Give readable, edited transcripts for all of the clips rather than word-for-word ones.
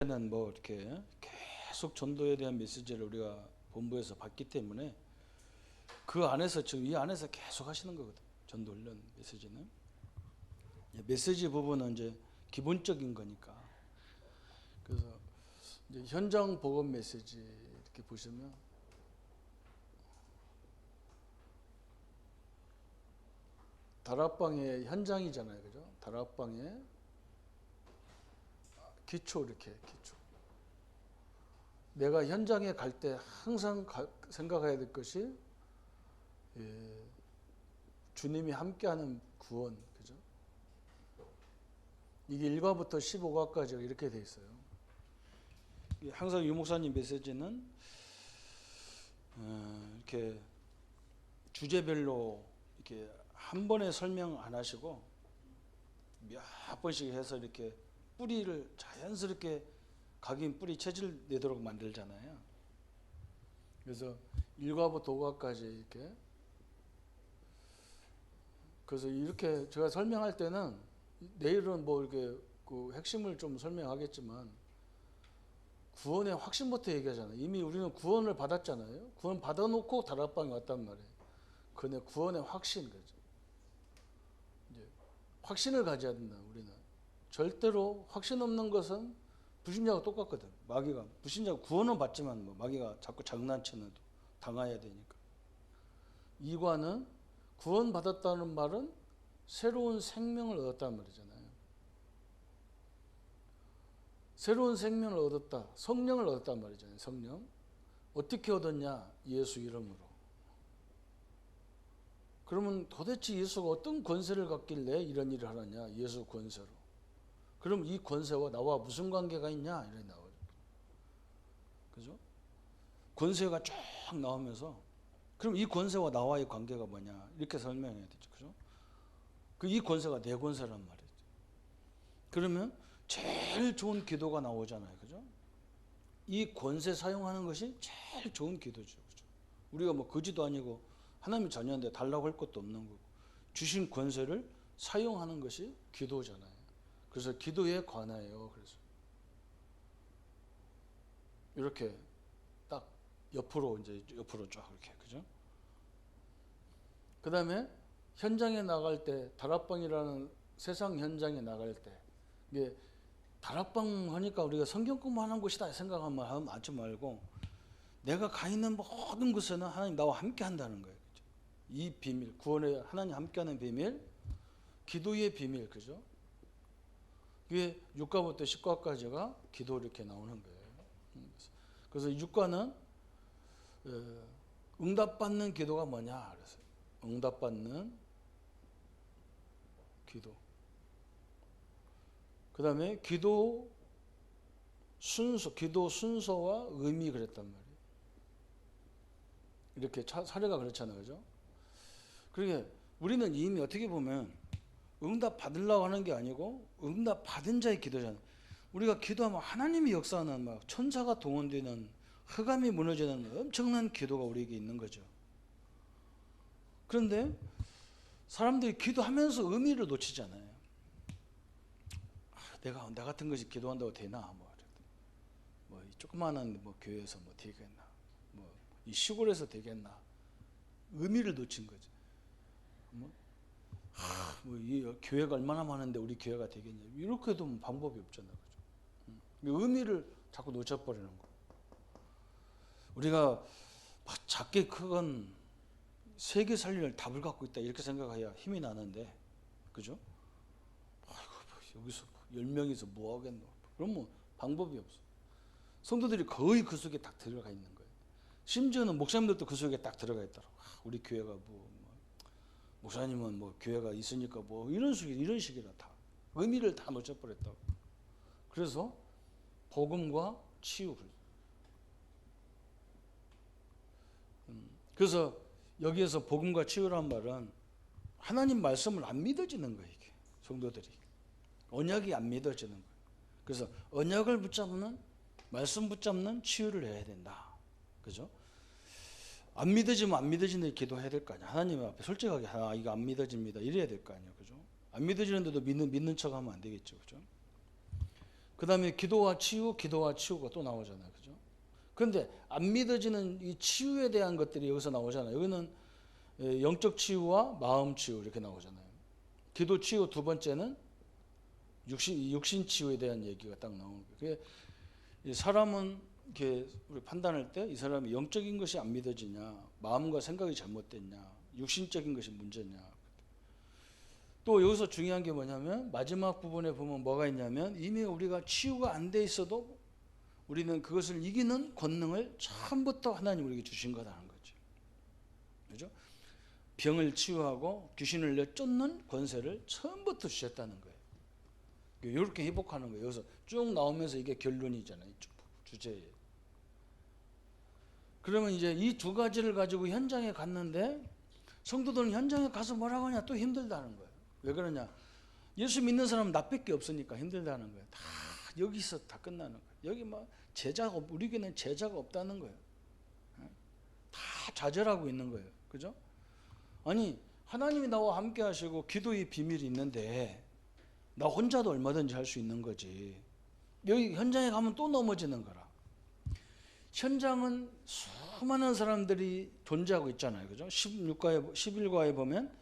는 뭐 이렇게 계속 전도에 대한 메시지를 우리가 본부에서 받기 때문에 그 안에서 지금 이 안에서 계속 하시는 거거든. 전도 훈련 메시지는 메시지 부분은 이제 기본적인 거니까. 그래서 이제 현장 복음 메시지 이렇게 보시면 다락방의 현장이잖아요, 그죠? 다락방의 기초 이렇게 기초. 내가 현장에 갈 때 항상 생각해야 될 것이 주님이 함께하는 구원, 그죠? 이게 1과부터 15과까지 이렇게 돼 있어요. 항상 유 목사님 메시지는 이렇게 주제별로 이렇게 한 번에 설명 안 하시고 몇 번씩 해서 이렇게 뿌리를 자연스럽게 각인 뿌리 체질 내도록 만들잖아요. 그래서 1과부터 5과까지 이렇게. 그래서 이렇게 제가 설명할 때는 내일은 뭐 이렇게 그 핵심을 좀 설명하겠지만 구원의 확신부터 얘기하잖아요. 이미 우리는 구원을 받았잖아요. 구원 받아놓고 다락방에 왔단 말이에요. 그네 구원의 확신 거죠. 이제 확신을 가져야 된다. 우리는 절대로 확신 없는 것은 불신자하고 똑같거든. 마귀가 불신자가 구원은 받지만 뭐 마귀가 자꾸 장난치는 당해야 되니까. 2과는 구원 받았다는 말은 새로운 생명을 얻었다는 말이잖아요. 새로운 생명을 얻었다. 성령을 얻었단 말이잖아요. 성령. 어떻게 얻었냐? 예수 이름으로. 그러면 도대체 예수가 어떤 권세를 갖길래 이런 일을 하느냐? 예수 권세로. 그럼 이 권세와 나와 무슨 관계가 있냐? 이렇게 나오죠. 그죠? 권세가 쫙 나오면서 그럼 이 권세와 나와의 관계가 뭐냐? 이렇게 설명해야 되죠. 그죠? 이 권세가 내 권세란 말이죠. 그러면 제일 좋은 기도가 나오잖아요. 그죠? 이 권세 사용하는 것이 제일 좋은 기도죠. 그죠? 우리가 뭐 거지도 아니고 하나님의 자녀인데 달라고 할 것도 없는 거고 주신 권세를 사용하는 것이 기도잖아요. 그래서 기도에 관하여 그래서 이렇게 딱 옆으로 이제 옆으로 쫙 이렇게 그죠? 그 다음에 현장에 나갈 때 다락방이라는 세상 현장에 나갈 때 이게 다락방 하니까 우리가 성경 공부하는 곳이다 생각하면 하지 말고 내가 가 있는 모든 곳에는 하나님 나와 함께 한다는 거예요. 그죠? 이 비밀 구원에 하나님 함께하는 비밀 기도의 비밀 그죠? 이게 6과부터 10과까지가 기도 이렇게 나오는 거예요. 그래서 6과는 응답받는 기도가 뭐냐 그래서 응답받는 기도. 그 다음에 기도 순서와 의미 그랬단 말이에요. 이렇게 사례가 그렇잖아요. 그죠? 그러게 우리는 이미 어떻게 보면 응답 받으려고 하는 게 아니고 응답 받은 자의 기도잖아요. 우리가 기도하면 하나님이 역사하는 막 천사가 동원되는 흑암이 무너지는 엄청난 기도가 우리에게 있는 거죠. 그런데 사람들이 기도하면서 의미를 놓치잖아요. 내가 나 같은 것이 기도한다고 되나? 뭐 조그마한 뭐 교회에서 뭐 되겠나? 뭐 이 시골에서 되겠나? 의미를 놓친 거죠. 뭐 이 교회가 얼마나 많은데 우리 교회가 되겠냐? 이렇게 해도 방법이 없잖아요, 그죠? 의미를 자꾸 놓쳐버리는 거. 우리가 작게 크건 세계 살릴 답을 갖고 있다 이렇게 생각해야 힘이 나는데, 그죠? 아이고 여기서 10명이서 뭐 하겠노? 그럼 뭐 방법이 없어. 성도들이 거의 그 속에 딱 들어가 있는 거예요. 심지어는 목사님들도 그 속에 딱 들어가 있더라고. 우리 교회가 뭐 목사님은 뭐 교회가 있으니까 뭐 이런 식이라 다 의미를 다 놓쳐버렸다고. 그래서 복음과 치유. 그래서 여기에서 복음과 치유란 말은 하나님 말씀을 안 믿어지는 거예요. 이게 성도들이 언약이 안 믿어지는 거예요. 그래서 언약을 붙잡는 말씀 붙잡는 치유를 해야 된다. 그죠? 안 믿어지면 안 믿어지는 기도해야 될 거 아니야. 하나님 앞에 솔직하게 이거 안 믿어집니다. 이래야 될 거 아니야. 그죠? 안 믿어지는데도 믿는 척하면 안 되겠죠. 그죠? 그 다음에 기도와 치유, 기도와 치유가 또 나오잖아요. 그죠? 그런데 안 믿어지는 이 치유에 대한 것들이 여기서 나오잖아요. 여기는 영적 치유와 마음 치유 이렇게 나오잖아요. 기도 치유 두 번째는 육신 치유에 대한 얘기가 딱 나오는 거예요. 이 사람은 이렇게 우리 판단할 때 이 사람이 영적인 것이 안 믿어지냐, 마음과 생각이 잘못됐냐, 육신적인 것이 문제냐. 또 여기서 중요한 게 뭐냐면 마지막 부분에 보면 뭐가 있냐면 이미 우리가 치유가 안 돼 있어도 우리는 그것을 이기는 권능을 처음부터 하나님 우리에게 주신 거다라는 거죠. 그죠? 병을 치유하고 귀신을 내쫓는 권세를 처음부터 주셨다는 거예요. 이렇게 회복하는 거예요. 여기서 쭉 나오면서 이게 결론이잖아요. 쭉 주제에. 그러면 이제 이 두 가지를 가지고 현장에 갔는데 성도들은 현장에 가서 뭐라고 하냐? 또 힘들다는 거예요. 왜 그러냐? 예수 믿는 사람은 나밖에 없으니까 힘들다는 거예요. 다 여기서 다 끝나는 거예요. 여기 뭐 제자가 우리 교회는 제자가 없다는 거예요. 다 좌절하고 있는 거예요. 그죠? 아니 하나님이 나와 함께 하시고 기도의 비밀이 있는데 나 혼자도 얼마든지 할 수 있는 거지. 여기 현장에 가면 또 넘어지는 거라. 현장은 수많은 사람들이 존재하고 있잖아요. 그죠? 11과에 보면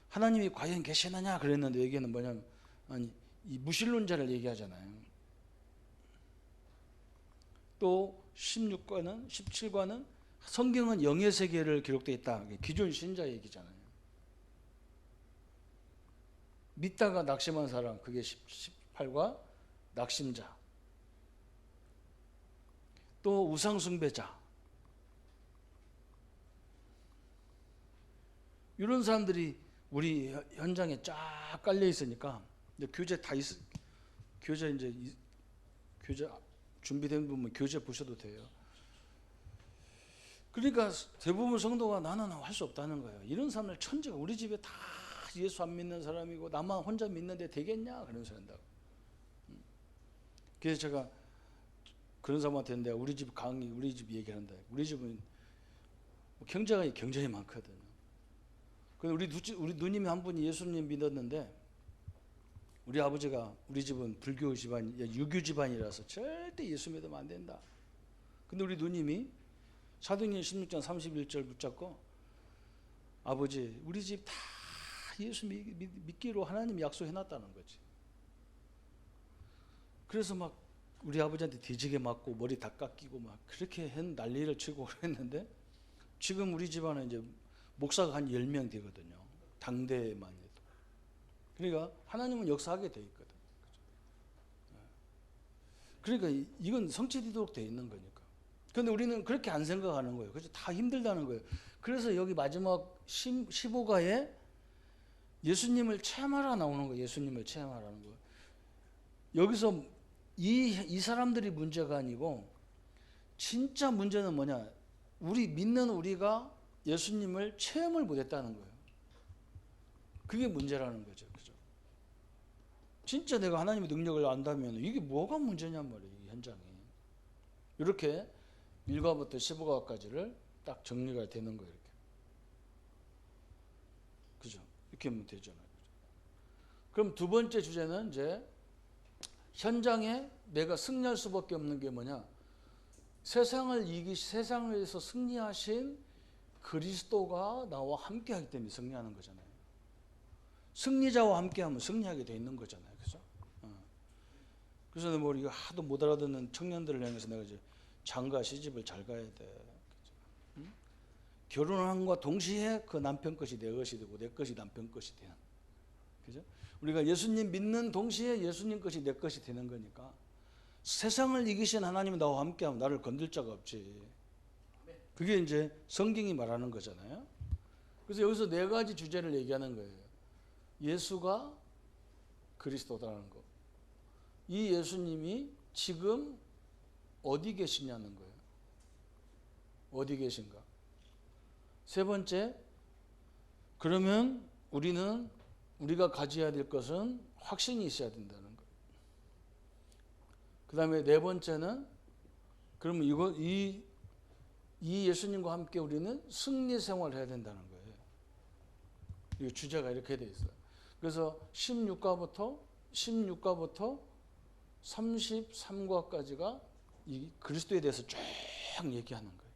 하나님이 과연 계시느냐 그랬는데 여기는 뭐냐면 아니 이 무신론자를 얘기하잖아요. 또 16과는 17과는 성경은 영의 세계를 기록되어 있다. 기존 신자 얘기잖아요. 믿다가 낙심한 사람 그게 18과 낙심자. 또 우상숭배자. 이런 사람들이 우리 현장에 쫙 깔려 있으니까 이제 교재 준비된 부분 교재 보셔도 돼요. 그러니까 대부분 성도가 나는 할 수 없다는 거예요. 이런 사람들 천재가 우리 집에 다 예수 안 믿는 사람이고 나만 혼자 믿는데 되겠냐 그런 소리 한다고. 그래서 제가 그런 사람한테 내가 우리 집 강의 우리 집 얘기한다. 우리 집은 경제가 굉장히 많거든요. 근데 우리 누님이 한 분이 예수님 믿었는데 우리 아버지가 우리 집은 불교 집안, 유교 집안이라서 절대 예수 믿으면 안 된다. 근데 우리 누님이 사도행전 16장 31절 붙잡고 아버지 우리 집 다 예수 믿기로 하나님 약속해놨다는 거지. 그래서 막 우리 아버지한테 뒤지게 맞고 머리 다 깎이고 막 그렇게 난리를 치고 그랬는데 지금 우리 집안은 이제 목사가 한 10명 되거든요. 당대만 해도. 그러니까 하나님은 역사하게 돼 있거든. 그러니까 이건 성취되도록 돼 있는 거니까. 그런데 우리는 그렇게 안 생각하는 거예요. 그래서 다 힘들다는 거예요. 그래서 여기 마지막 15가에 예수님을 체험하라 나오는 거예요. 예수님을 체험하라는 거예요. 여기서 이 사람들이 문제가 아니고 진짜 문제는 뭐냐? 우리 믿는 우리가 예수님을 체험을 못했다는 거예요. 그게 문제라는 거죠. 그죠? 진짜 내가 하나님의 능력을 안다면 이게 뭐가 문제냔 말이에요. 이 현장에. 이렇게 1과부터 15과까지를 딱 정리가 되는 거예요. 이렇게. 그죠? 이렇게 하면 되잖아요. 그럼 두 번째 주제는 이제 현장에 내가 승리할 수밖에 없는 게 뭐냐? 세상에서 승리하신 그리스도가 나와 함께하기 때문에 승리하는 거잖아요. 승리자와 함께하면 승리하게 돼 있는 거잖아요. 그죠? 그래서 뭐 우리가 하도 못 알아듣는 청년들을 향해서 내가 이제 장가 시집을 잘 가야 돼. 응? 결혼함과 동시에 그 남편 것이 내 것이 되고 내 것이 남편 것이 되는. 그죠? 우리가 예수님 믿는 동시에 예수님 것이 내 것이 되는 거니까 세상을 이기신 하나님이 나와 함께하면 나를 건들 자가 없지. 그게 이제 성경이 말하는 거잖아요. 그래서 여기서 네 가지 주제를 얘기하는 거예요. 예수가 그리스도다라는 거. 이 예수님이 지금 어디 계시냐는 거예요. 어디 계신가? 세 번째, 그러면 우리가 가져야 될 것은 확신이 있어야 된다는 거예요. 그 다음에 네 번째는 그러면 이 예수님과 함께 우리는 승리 생활을 해야 된다는 거예요. 이 주제가 이렇게 돼 있어요. 그래서 16과부터 33과까지가 이 그리스도에 대해서 쭉 얘기하는 거예요.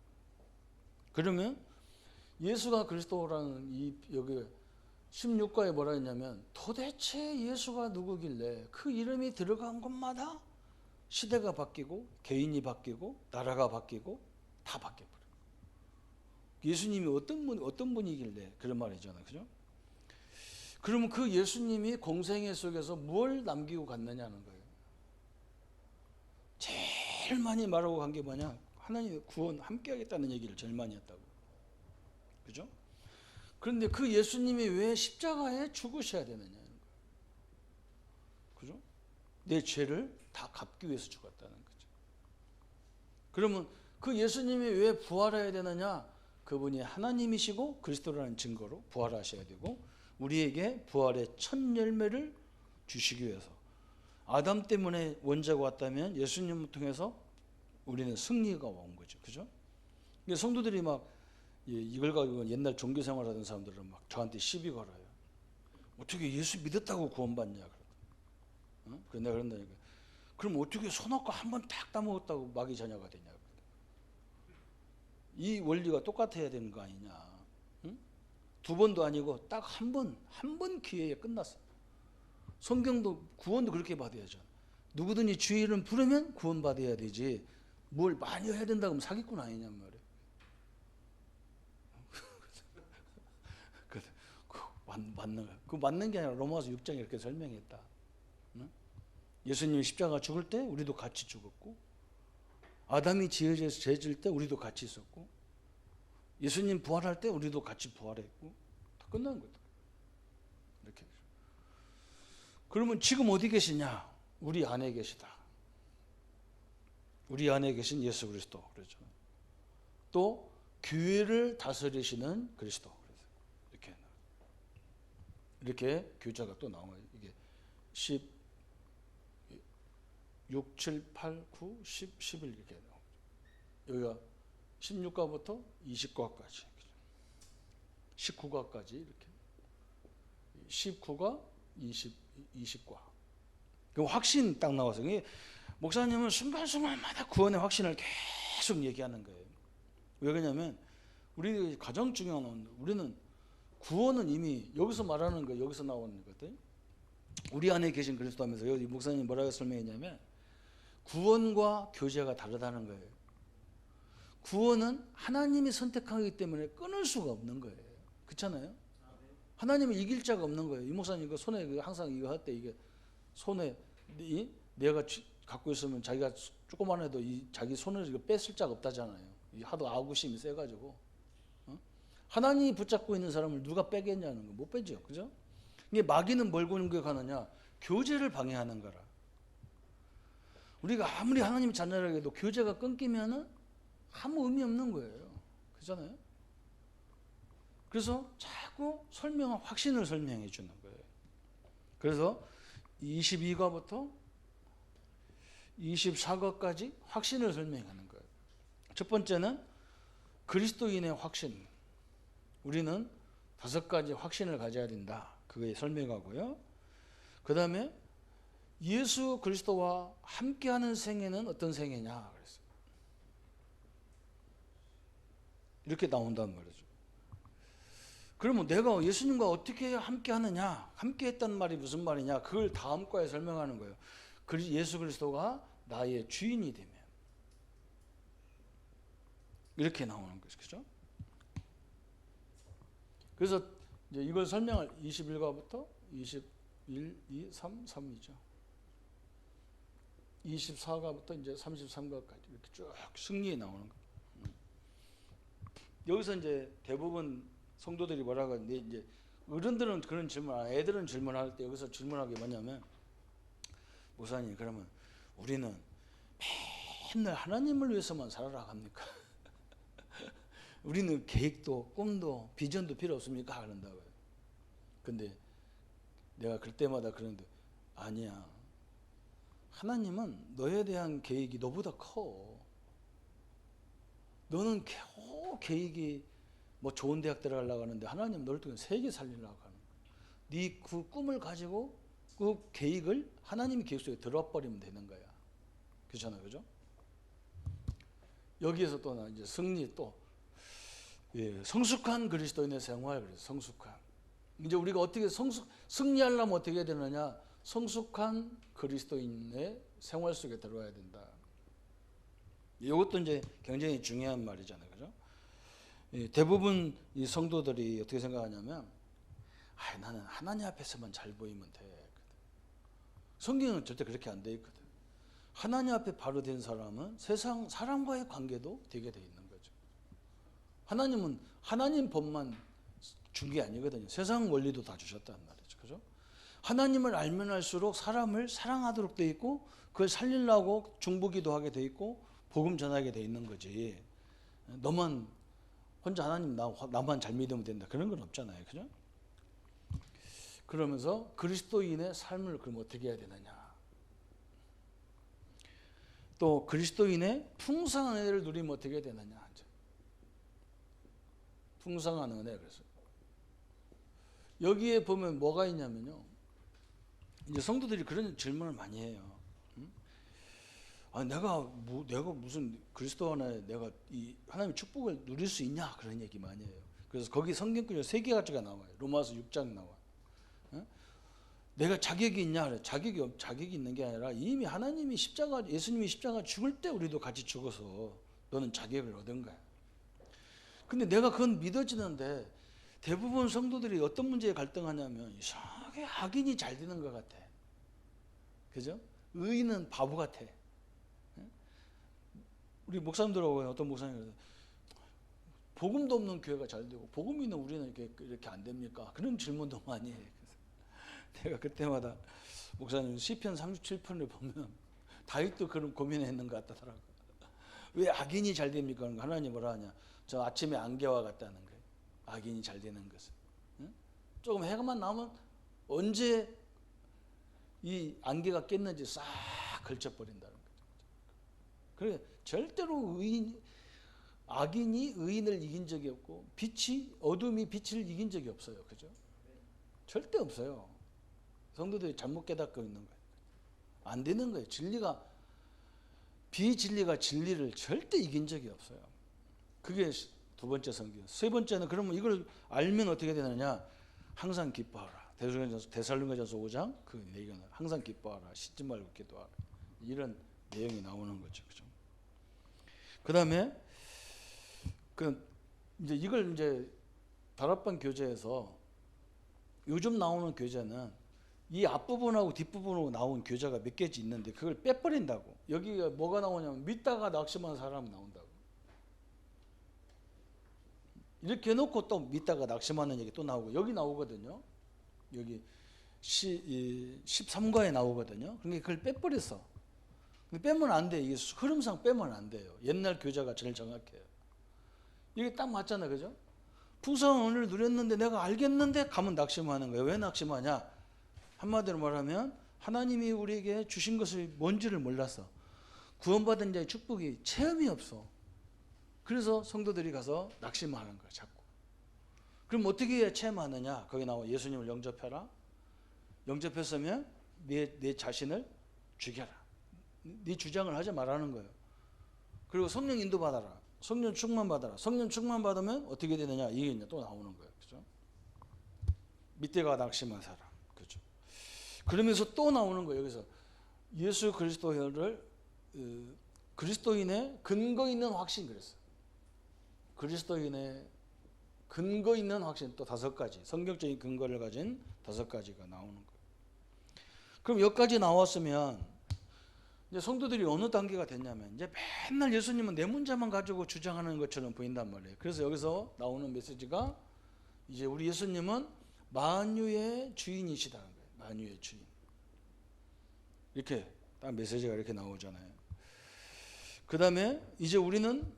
그러면 예수가 그리스도라는 이 여기 16과에 뭐라 했냐면 도대체 예수가 누구길래 그 이름이 들어간 곳마다 시대가 바뀌고 개인이 바뀌고 나라가 바뀌고 다 바뀌어버려요. 예수님이 어떤 분이길래 그런 말이잖아요. 그죠? 그러면 그 예수님이 공생애 속에서 뭘 남기고 갔느냐는 거예요. 제일 많이 말하고 간 게 뭐냐? 하나님의 구원 함께 하겠다는 얘기를 제일 많이 했다고. 그죠? 그런데 그 예수님이 왜 십자가에 죽으셔야 되느냐는 거예요. 그죠? 내 죄를 다 갚기 위해서 죽었다는 거죠. 그러면 그 예수님이 왜 부활해야 되느냐? 그분이 하나님이시고 그리스도라는 증거로 부활하셔야 되고 우리에게 부활의 첫 열매를 주시기 위해서 아담 때문에 원죄가 왔다면 예수님을 통해서 우리는 승리가 온 거죠. 그죠? 성도들이 막 이걸 가지고 옛날 종교 생활하던 사람들은 막 저한테 시비 걸어요. 어떻게 예수 믿었다고 구원받냐? 어? 그래 내가 그런다니까. 그럼 어떻게 손없고 한 번 딱 따먹었다고 마귀 자녀가 되냐? 이 원리가 똑같아야 되는 거 아니냐? 응? 두 번도 아니고 딱 한 번 기회에 끝났어. 성경도 구원도 그렇게 받아야죠. 누구든지 주의 이름 부르면 구원받아야 되지. 뭘 많이 해야 된다고 하면 사기꾼 아니냔 말이에요. 맞는 게 아니라 로마서 6장에 이렇게 설명했다. 응? 예수님이 십자가 죽을 때 우리도 같이 죽었고 아담이 지어져서 죄질 때 우리도 같이 있었고 예수님 부활할 때 우리도 같이 부활했고 다 끝난 거다. 이렇게. 그러면 지금 어디 계시냐? 우리 안에 계시다. 우리 안에 계신 예수 그리스도 그렇죠. 또 교회를 다스리시는 그리스도. 이렇게 교자가 또 나와요. 이게 6, 7, 8, 9, 10, 11 이렇게 나오죠. 여기가 16과부터 20과까지 19과까지 이렇게 19과 20과 그 확신 딱 나와서 목사님은 순간순간마다 구원의 확신을 계속 얘기하는 거예요. 왜 그러냐면 우리 가장 중요한 건 우리는 구원은 이미 여기서 말하는 거예요. 여기서 나오는 거거든. 우리 안에 계신 그리스도 하면서 여기 목사님이 뭐라고 설명했냐면 구원과 교제가 다르다는 거예요. 구원은 하나님이 선택하기 때문에 끊을 수가 없는 거예요. 그렇잖아요? 하나님을 이길 자가 없는 거예요. 이 목사님 이거 손에 항상 이거 할 때 이게 손에 내가 갖고 있으면 자기가 조그만 해도 자기 손을 이거 뺐을 자가 없다잖아요. 하도 아구심이 세가지고. 하나님이 붙잡고 있는 사람을 누가 빼겠냐는 거 못 빼죠. 그죠? 이게 마귀는 뭘 공격하느냐? 교제를 방해하는 거라. 우리가 아무리 하나님 자녀라고 해도 교제가 끊기면은 아무 의미 없는 거예요. 그렇잖아요? 그래서 자꾸 확신을 설명해 주는 거예요. 그래서 22과부터 24과까지 확신을 설명하는 거예요. 첫 번째는 그리스도인의 확신. 우리는 5가지 확신을 가져야 된다. 그게 설명하고요. 그 다음에 예수 그리스도와 함께하는 생애는 어떤 생애냐 그랬어요. 이렇게 나온단 말이죠. 그러면 내가 예수님과 어떻게 함께하느냐? 함께했다는 말이 무슨 말이냐? 그걸 다음 과에 설명하는 거예요. 예수 그리스도가 나의 주인이 되면 이렇게 나오는 거죠. 그렇죠? 그래서 이제 이걸 설명할 21과부터 21, 2, 3, 3이죠. 24과부터 이제 33과까지 이렇게 쭉 승리에 나오는 거예요. 여기서 이제 대부분 성도들이 뭐라고 하는데 이제 어른들은 그런 질문, 애들은 질문할 때 여기서 질문하는 게 뭐냐면 목사님 그러면 우리는 맨날 하나님을 위해서만 살아라 합니까? 우리는 계획도 꿈도 비전도 필요 없습니까? 그런다고요. 근데 내가 그럴 때마다 그러는데 아니야. 하나님은 너에 대한 계획이 너보다 커. 너는 계획이 뭐 좋은 대학 들어가려고 하는데 하나님 너를 통해 세계 살리려고 하는 거야. 네 그 꿈을 가지고 그 계획을 하나님의 계획 속에 들어버리면 되는 거야. 그렇잖아요, 그죠? 여기에서 또 이제 승리 또 성숙한 그리스도인의 생활, 그래서 성숙한. 이제 우리가 어떻게 승리하려면 어떻게 해야 되느냐? 성숙한 그리스도인의 생활 속에 들어와야 된다. 이것도 이제 굉장히 중요한 말이잖아요, 그죠? 대부분 이 성도들이 어떻게 생각하냐면, 나는 하나님 앞에서만 잘 보이면 돼. 성경은 절대 그렇게 안 돼 있거든. 하나님 앞에 바로 된 사람은 세상 사람과의 관계도 되게 돼 있는 거죠. 하나님은 하나님 법만 준 게 아니거든요. 세상 원리도 다 주셨단 말이죠. 그죠? 하나님을 알면 알수록 사람을 사랑하도록 돼 있고 그걸 살리려고 중보기도 하게 돼 있고 복음 전하게 돼 있는 거지. 너만 혼자 하나님 나만 잘 믿으면 된다. 그런 건 없잖아요. 그죠? 그러면서 그리스도인의 삶을 그럼 어떻게 해야 되느냐? 또 그리스도인의 풍성한 은혜를 누리면 어떻게 해야 되느냐? 풍성한 은혜. 그래서 여기에 보면 뭐가 있냐면요. 이제 성도들이 그런 질문을 많이 해요. 내가 무슨 그리스도 안에 내가 이 하나님의 축복을 누릴 수 있냐? 그런 얘기 많이 해요. 그래서 거기 성경 구절 3개가지가 나와요. 로마서 6장 나와. 내가 자격이 있냐? 자격이 있는 게 아니라 이미 하나님이 예수님이 십자가 죽을 때 우리도 같이 죽어서 너는 자격을 얻은 거야. 근데 내가 그건 믿어지는데 대부분 성도들이 어떤 문제에 갈등하냐면 이상하게 악인이 잘 되는 것 같아. 그죠? 의인은 바보 같아. 우리 목사님들하고 어떤 목사님이 복음도 없는 교회가 잘 되고 복음 있는 우리는 이렇게 안 됩니까? 그런 질문도 많이 해. 내가 그때마다 목사님 시편 37편을 보면 다윗도 그런 고민했는 것 같더라고. 왜 악인이 잘 됩니까? 하나님 뭐라 하냐? 저 아침에 안개와 같다는 거예요. 악인이 잘 되는 것은. 조금 해가만 나오면 언제 이 안개가 깼는지 싹 걸쳐버린다는 거죠. 그래 절대로 악인이 의인을 이긴 적이 없고 어둠이 빛을 이긴 적이 없어요. 그죠? 절대 없어요. 성도들이 잘못 깨닫고 있는 거예요. 안 되는 거예요. 비진리가 진리를 절대 이긴 적이 없어요. 그게 두 번째 성경. 세 번째는 그러면 이걸 알면 어떻게 되느냐? 항상 기뻐하라. 데살로니가전서 5장 그 내용은 항상 기뻐하라. 씻지 말고 기도하라. 이런 내용이 나오는 거죠. 그죠? 그다음에 이제 이걸 이제 다락방 교재에서 요즘 나오는 교재는 이 앞부분하고 뒷부분으로 나온 교재가 몇 개지 있는데 그걸 빼버린다고. 여기가 뭐가 나오냐면 믿다가 낙심한 사람 나온다고. 이렇게 해놓고 또 믿다가 낙심하는 얘기 또 나오고 여기 나오거든요. 여기 13과에 나오거든요. 그러니까 그걸 빼버렸어. 빼면 안 돼. 이게 흐름상 빼면 안 돼요. 옛날 교재가 제일 정확해요. 이게 딱 맞잖아요. 그죠? 풍성한 은혜를 누렸는데 내가 알겠는데 가면 낙심하는 거예요. 왜 낙심하냐? 한마디로 말하면 하나님이 우리에게 주신 것이 뭔지를 몰라서 구원받은 자의 축복이 체험이 없어. 그래서 성도들이 가서 낙심하는 거야. 자꾸. 그럼 어떻게 해야 체험하느냐? 거기 나와 예수님을 영접해라. 영접했으면 내 자신을 죽여라. 네 주장을 하지 말라는 거예요. 그리고 성령 인도 받아라. 성령 충만 받아라. 성령 충만 받으면 어떻게 되느냐? 이게 이제 또 나오는 거예요. 그죠? 밑에가 낙심한 사람. 그죠? 그러면서 또 나오는 거예요. 여기서 예수 그리스도를 그리스도인의 근거 있는 확신 그랬어요. 그리스도인의 근거 있는 확신 또 5가지. 성경적인 근거를 가진 5가지가 나오는 거예요. 그럼 여기까지 나왔으면 이제 성도들이 어느 단계가 됐냐면 이제 맨날 예수님은 내 문제만 가지고 주장하는 것처럼 보인단 말이에요. 그래서 여기서 나오는 메시지가 이제 우리 예수님은 만유의 주인이시다는 거예요. 만유의 주인. 이렇게 딱 메시지가 이렇게 나오잖아요. 그 다음에 이제 우리는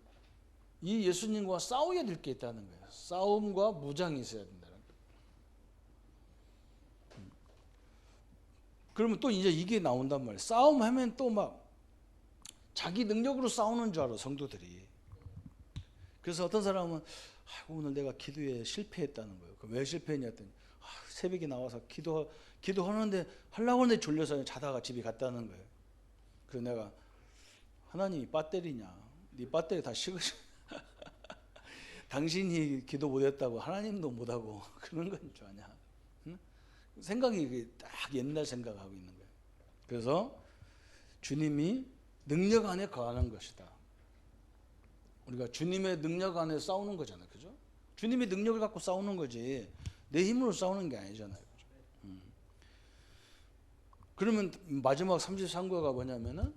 이 예수님과 싸워야 될 게 있다는 거예요. 싸움과 무장이 있어야 된다는 거예요. 그러면 또 이제 이게 나온단 말이에요. 싸움하면 또 막 자기 능력으로 싸우는 줄 알아, 성도들이. 그래서 어떤 사람은 오늘 내가 기도에 실패했다는 거예요. 왜 실패했냐 했더니 새벽에 나와서 기도하는데 하려고 하는데 졸려서 자다가 집에 갔다는 거예요. 그래서 내가 하나님이 배터리냐? 네 배터리 다 식으셔. 당신이 기도 못했다고 하나님도 못하고 그런 건 줄 아냐? 응? 생각이 딱 옛날 생각하고 있는 거예요. 그래서 주님이 능력 안에 거하는 것이다. 우리가 주님의 능력 안에 싸우는 거잖아요. 그죠? 주님의 능력을 갖고 싸우는 거지 내 힘으로 싸우는 게 아니잖아요. 그죠? 그러면 마지막 33과가 뭐냐면은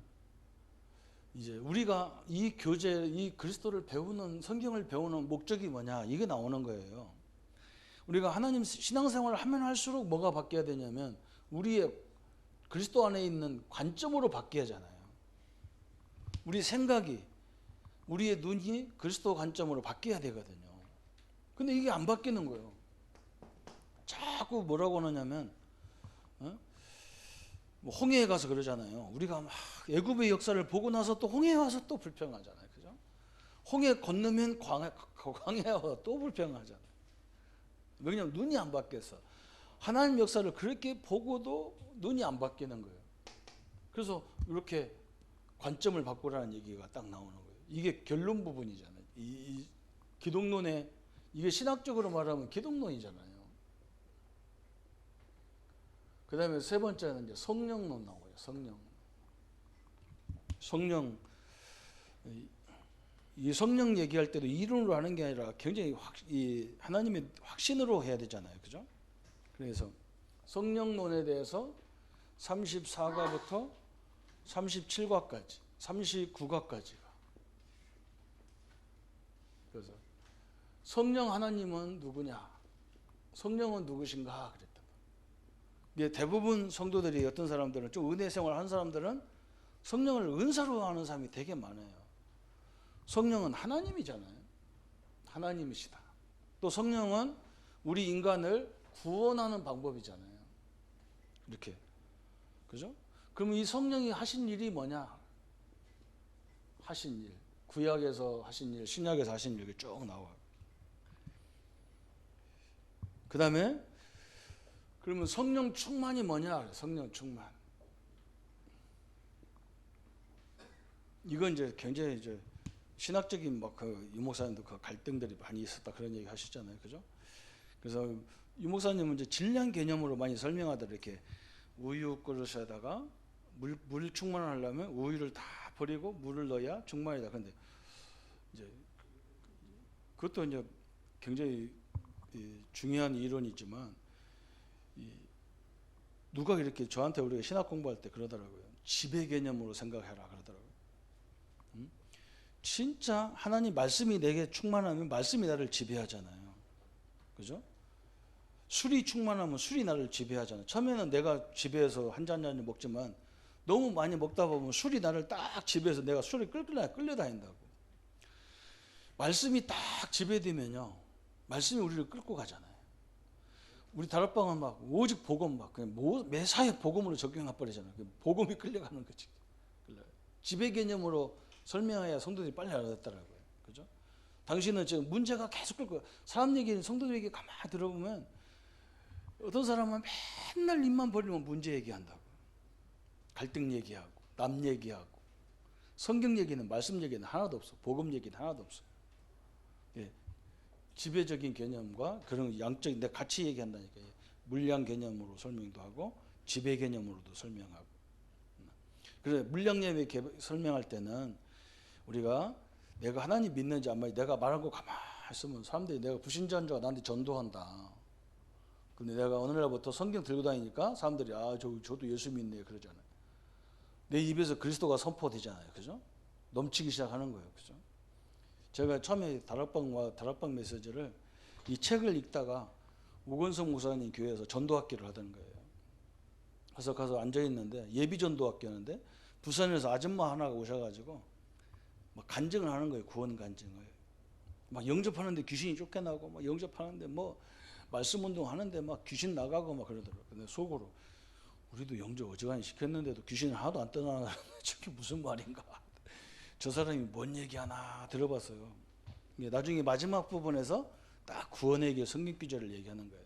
이제 우리가 이 교제, 이 그리스도를 배우는, 성경을 배우는 목적이 뭐냐, 이게 나오는 거예요. 우리가 하나님 신앙생활을 하면 할수록 뭐가 바뀌어야 되냐면 우리의 그리스도 안에 있는 관점으로 바뀌어야 하잖아요. 우리 생각이, 우리의 눈이 그리스도 관점으로 바뀌어야 되거든요. 근데 이게 안 바뀌는 거예요. 자꾸 뭐라고 하느냐면 뭐 홍해에 가서 그러잖아요. 우리가 막 애굽의 역사를 보고 나서 또 홍해에 와서 또 불평하잖아요. 그죠? 홍해 건너면 광야에 와서 또 불평하잖아요. 왜냐하면 눈이 안 바뀌었어. 하나님 역사를 그렇게 보고도 눈이 안 바뀌는 거예요. 그래서 이렇게 관점을 바꾸라는 얘기가 딱 나오는 거예요. 이게 결론 부분이잖아요. 이 기독론의, 이게 신학적으로 말하면 기독론이잖아요. 그 다음에 세 번째는 이제 성령론 나와요. 성령. 이 성령 얘기할 때도 이론으로 하는 게 아니라 굉장히 하나님의 확신으로 해야 되잖아요. 그죠? 그래서 성령론에 대해서 34과부터 37과까지, 39과까지가. 그래서 성령 하나님은 누구냐? 성령은 누구신가? 그랬다. 대부분 성도들이, 어떤 사람들은 좀 은혜 생활 한 사람들은 성령을 은사로 하는 사람이 되게 많아요. 성령은 하나님이잖아요. 하나님이시다. 또 성령은 우리 인간을 구원하는 방법이잖아요. 이렇게. 그죠? 그럼 이 성령이 하신 일이 뭐냐? 하신 일. 구약에서 하신 일, 신약에서 하신 일이 쭉 나와요. 그 다음에 그러면 성령 충만이 뭐냐? 성령 충만. 이건 이제 굉장히 이제 신학적인 유 목사님도 그 갈등들이 많이 있었다 그런 얘기 하시잖아요. 그죠? 그래서 유 목사님은 이제 질량 개념으로 많이 설명하더라고요. 이렇게 우유 그릇에다가 물 충만을 하려면 우유를 다 버리고 물을 넣어야 충만이다. 근데 이제 그것도 이제 굉장히 중요한 이론이지만 누가 이렇게 저한테 우리가 신학 공부할 때 그러더라고요. 지배 개념으로 생각해라 그러더라고요. 진짜 하나님 말씀이 내게 충만하면 말씀이 나를 지배하잖아요. 그죠? 술이 충만하면 술이 나를 지배하잖아요. 처음에는 내가 지배해서 한 잔 먹지만 너무 많이 먹다 보면 술이 나를 딱 지배해서 내가 술이 끌려다닌다고. 말씀이 딱 지배되면요, 말씀이 우리를 끌고 가잖아요. 우리 다락방은 막 오직 복음 막 그냥 매사에 복음으로 적용해버리잖아요. 복음이 끌려가는 거지. 지배 개념으로 설명해야 성도들이 빨리 알아듣더라고요. 그죠? 당신은 지금 문제가 계속 끌고, 사람 얘기는 성도들 얘기 가만히 들어보면 어떤 사람은 맨날 입만 벌리면 문제 얘기한다고. 갈등 얘기하고, 남 얘기하고, 성경 얘기는, 말씀 얘기는 하나도 없어. 복음 얘기는 하나도 없어요. 예. 지배적인 개념과 그런 양적인, 내가 같이 얘기한다니까요. 물량 개념으로 설명도 하고, 지배 개념으로도 설명하고. 그래, 물량 예배 설명할 때는 우리가 내가 하나님 믿는지 안 믿는지 내가 말한 거 가만히 있으면 사람들이 내가 불신자인 줄 나한테 전도한다. 근데 내가 어느 날부터 성경 들고 다니니까 사람들이 저도 예수 믿네 그러잖아요. 내 입에서 그리스도가 선포되잖아요. 그죠? 넘치기 시작하는 거예요. 그죠? 제가 처음에 다락방 메시지를 이 책을 읽다가 우건성 목사님 교회에서 전도학기를 하던 거예요. 그래서 가서 앉아있는데 예비 전도학기였는데 부산에서 아줌마 하나가 오셔가지고 막 간증을 하는 거예요. 구원 간증을. 막 영접하는데 귀신이 쫓겨나고 막 영접하는데 뭐 말씀 운동 하는데 막 귀신 나가고 막 그러더라고요. 근데 속으로 우리도 영접 어지간히 시켰는데도 귀신을 하나도 안 떠나는 저게 무슨 말인가. 저 사람이 뭔 얘기하나 들어봤어요. 나중에 마지막 부분에서 딱 구원의 길 성경 구절을 얘기하는 거예요.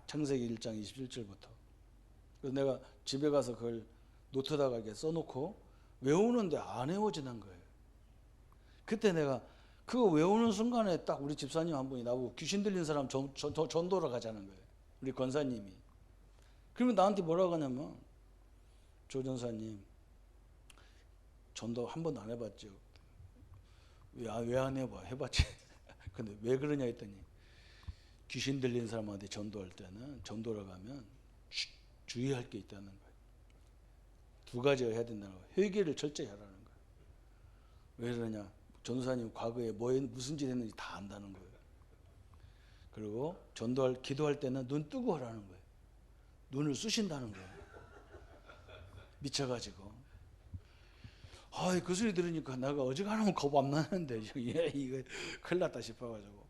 창세기 1장 27절부터. 그래서 내가 집에 가서 그걸 노트다가 이렇게 써놓고 외우는데 안 외워지는 거예요. 그때 내가 그거 외우는 순간에 딱 우리 집사님 한 분이 나보고 귀신 들린 사람 전도로 가자는 거예요. 우리 권사님이. 그러면 나한테 뭐라고 하냐면, 조 전사님 전도 한 번도 안 해봤죠. 왜 안 해봐? 해봤지. 근데 왜 그러냐 했더니, 귀신 들린 사람한테 전도할 때는, 전도를 가면 주의할 게 있다는 거예요. 두 가지를 해야 된다는 거예요. 회개를 철저히 하라는 거예요. 왜 그러냐? 전도사님 과거에 무슨 짓 했는지 다 안다는 거예요. 그리고 기도할 때는 눈 뜨고 하라는 거예요. 눈을 쑤신다는 거예요. 미쳐가지고. 그 소리 들으니까 내가 어지간하면 겁 안 나는데, 이거 큰일 났다 싶어가지고.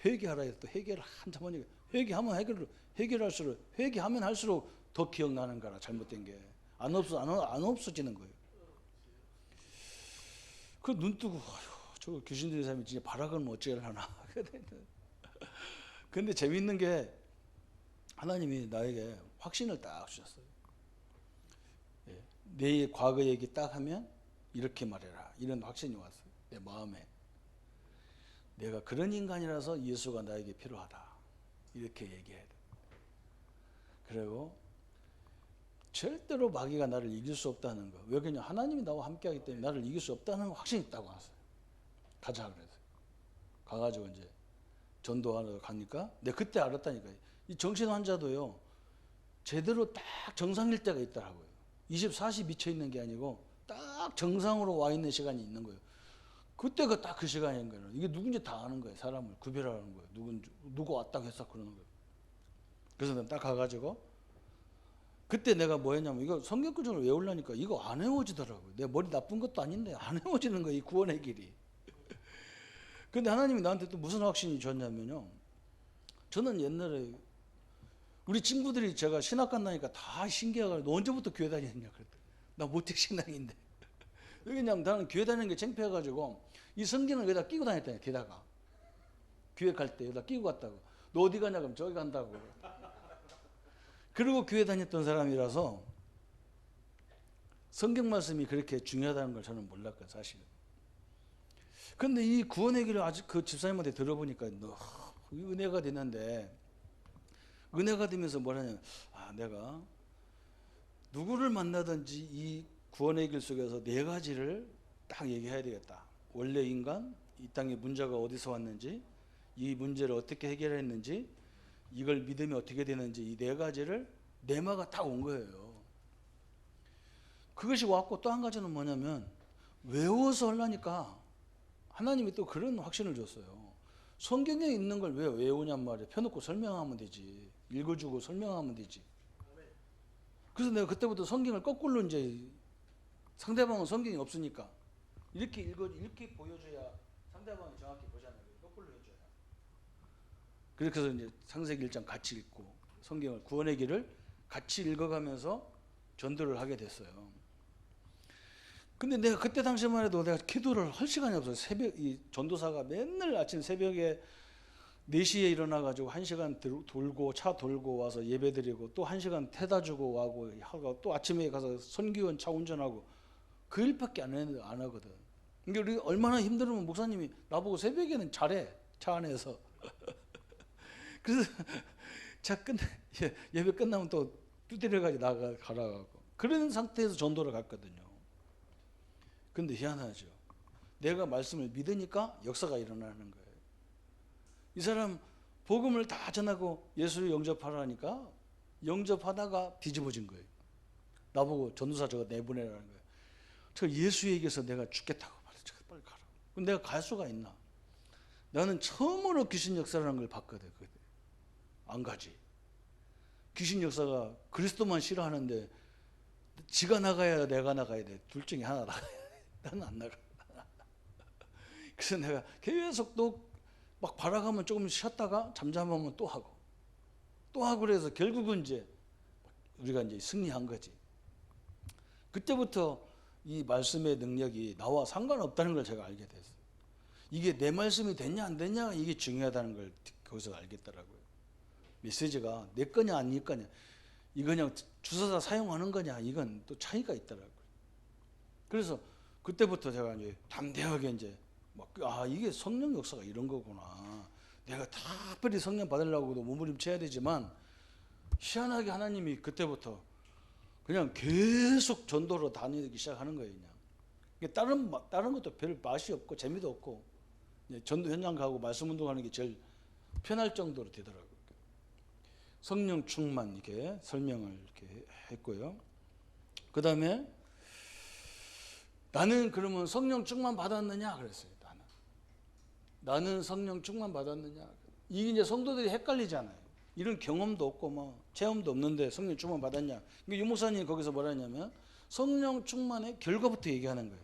회개하라 해서 또 회개를 한참 하니까, 회개하면 할수록 더 기억나는 거라, 잘못된 게. 안 없어지는 거예요. 그 눈 뜨고, 저 귀신 들린 사람이 진짜 바라그면 어쩌려나. 근데 재밌는 게, 하나님이 나에게 확신을 딱 주셨어요. 내 과거 얘기 딱 하면 이렇게 말해라, 이런 확신이 왔어요. 내 마음에. 내가 그런 인간이라서 예수가 나에게 필요하다, 이렇게 얘기해야 돼. 그리고 절대로 마귀가 나를 이길 수 없다는 거. 왜 그러냐? 하나님이 나와 함께하기 때문에 나를 이길 수 없다는 확신이 있다고 왔어요. 가자 그래서 가가지고 이제 전도하러 가니까 내가 그때 알았다니까요. 이 정신 환자도요, 제대로 딱 정상일 때가 있더라고요. 24시 미쳐 있는 게 아니고 딱 정상으로 와 있는 시간이 있는 거예요. 그때가 딱 그 시간인 거예요. 이게 누군지 다 아는 거예요. 사람을 구별하는 거예요. 누구 왔다고 했어 그러는 거예요. 그래서 내가 딱 가가지고, 그때 내가 뭐 했냐면, 이거 성경 구절을 외우려니까 이거 안 외워지더라고요. 내 머리 나쁜 것도 아닌데 안 외워지는 거예요, 이 구원의 길이. 근데 하나님이 나한테 또 무슨 확신이 줬냐면요, 저는 옛날에 우리 친구들이 제가 신학 간다니까 다 신기해가지고, 너 언제부터 교회 다녔냐 그랬더니, 나 모택 신앙인데. 왜냐면 나는 교회 다니는 게 창피해가지고 이 성경을 여기다 끼고 다녔다니, 게다가 교회 갈 때 여기다 끼고 갔다고. 너 어디 가냐 그럼 저기 간다고. 그리고 교회 다녔던 사람이라서 성경 말씀이 그렇게 중요하다는 걸 저는 몰랐거든요, 사실은. 근데 이 구원의 길을 아직 그 집사님한테 들어보니까 은혜가 되는데, 은혜가 되면서 뭐라냐면, 내가 누구를 만나든지 이 구원의 길 속에서 네 가지를 딱 얘기해야 되겠다. 원래 인간, 이 땅에 문제가 어디서 왔는지, 이 문제를 어떻게 해결했는지, 이걸 믿으면 어떻게 되는지, 이 네 가지를 내마가 딱 온 거예요. 그것이 왔고, 또 한 가지는 뭐냐면, 외워서 하려니까 하나님이 또 그런 확신을 줬어요. 성경에 있는 걸 왜 외우냔 말이에요. 펴놓고 설명하면 되지. 읽어주고 설명하면 되지. 그래서 내가 그때부터 성경을 거꾸로, 이제 상대방은 성경이 없으니까 이렇게 보여줘야 상대방이 정확히 보잖아요. 거꾸로 해줘야. 그래서 이제 창세기 1장 같이 읽고, 성경을, 구원의 길을 같이 읽어가면서 전도를 하게 됐어요. 근데 내가 그때 당시만 해도 내가 기도를 할 시간이 없어요. 이 전도사가 맨날 아침 새벽에 4시에 일어나가지고 1시간 돌고, 차 돌고 와서 예배 드리고, 또 1시간 태다 주고 하고, 또 아침에 가서 선교원 차 운전하고, 그 일밖에 안 하거든. 그러니까 우리 얼마나 힘들으면 목사님이 나보고 새벽에는 잘해, 차 안에서. 그래서 예배 끝나면 또 두드려가지고 가라고. 그런 상태에서 전도를 갔거든요. 근데 희한하죠. 내가 말씀을 믿으니까 역사가 일어나는 거예요. 이 사람 복음을 다 전하고 예수를 영접하라니까 영접하다가 뒤집어진 거예요. 나보고 전도사 저거 내보내라는 거예요. 저 예수 얘기해서 내가 죽겠다고 말했죠. 빨리 가라. 그럼 내가 갈 수가 있나? 나는 처음으로 귀신 역사라는 걸 봤거든. 안 가지. 귀신 역사가 그리스도만 싫어하는데 지가 나가야 내가 나가야 돼. 둘 중에 하나 나가야 돼. 나는 안 나가. 그래서 내가 계속 또 막 바라가면 조금 쉬었다가 잠잠하면 또 하고 그래서 결국은 이제 우리가 이제 승리한 거지. 그때부터 이 말씀의 능력이 나와 상관없다는 걸 제가 알게 됐어요. 이게 내 말씀이 됐냐 안 됐냐가 이게 중요하다는 걸 거기서 알겠더라고요. 메시지가 내 거냐 아니 거냐, 이거 그냥 주소사 사용하는 거냐, 이건 또 차이가 있더라고요. 그래서 그때부터 제가 이제 담대하게 이제 이게 성령 역사가 이런 거구나. 내가 다 특별히 성령 받으려고도 몸부림쳐야 되지만 희한하게 하나님이 그때부터 그냥 계속 전도로 다니기 시작하는 거예요. 그냥 다른 것도 별 맛이 없고 재미도 없고 전도 현장 가고 말씀 운동하는 게 제일 편할 정도로 되더라고요. 성령 충만 이렇게 설명을 이렇게 했고요. 그 다음에 나는 그러면 성령 충만 받았느냐 그랬어요. 나는 성령 충만 받았느냐. 이게 이제 성도들이 헷갈리잖아요. 이런 경험도 없고 뭐 체험도 없는데 성령 충만 받았냐. 그러니까 유 목사님이 거기서 뭐라 했냐면 성령 충만의 결과부터 얘기하는 거예요.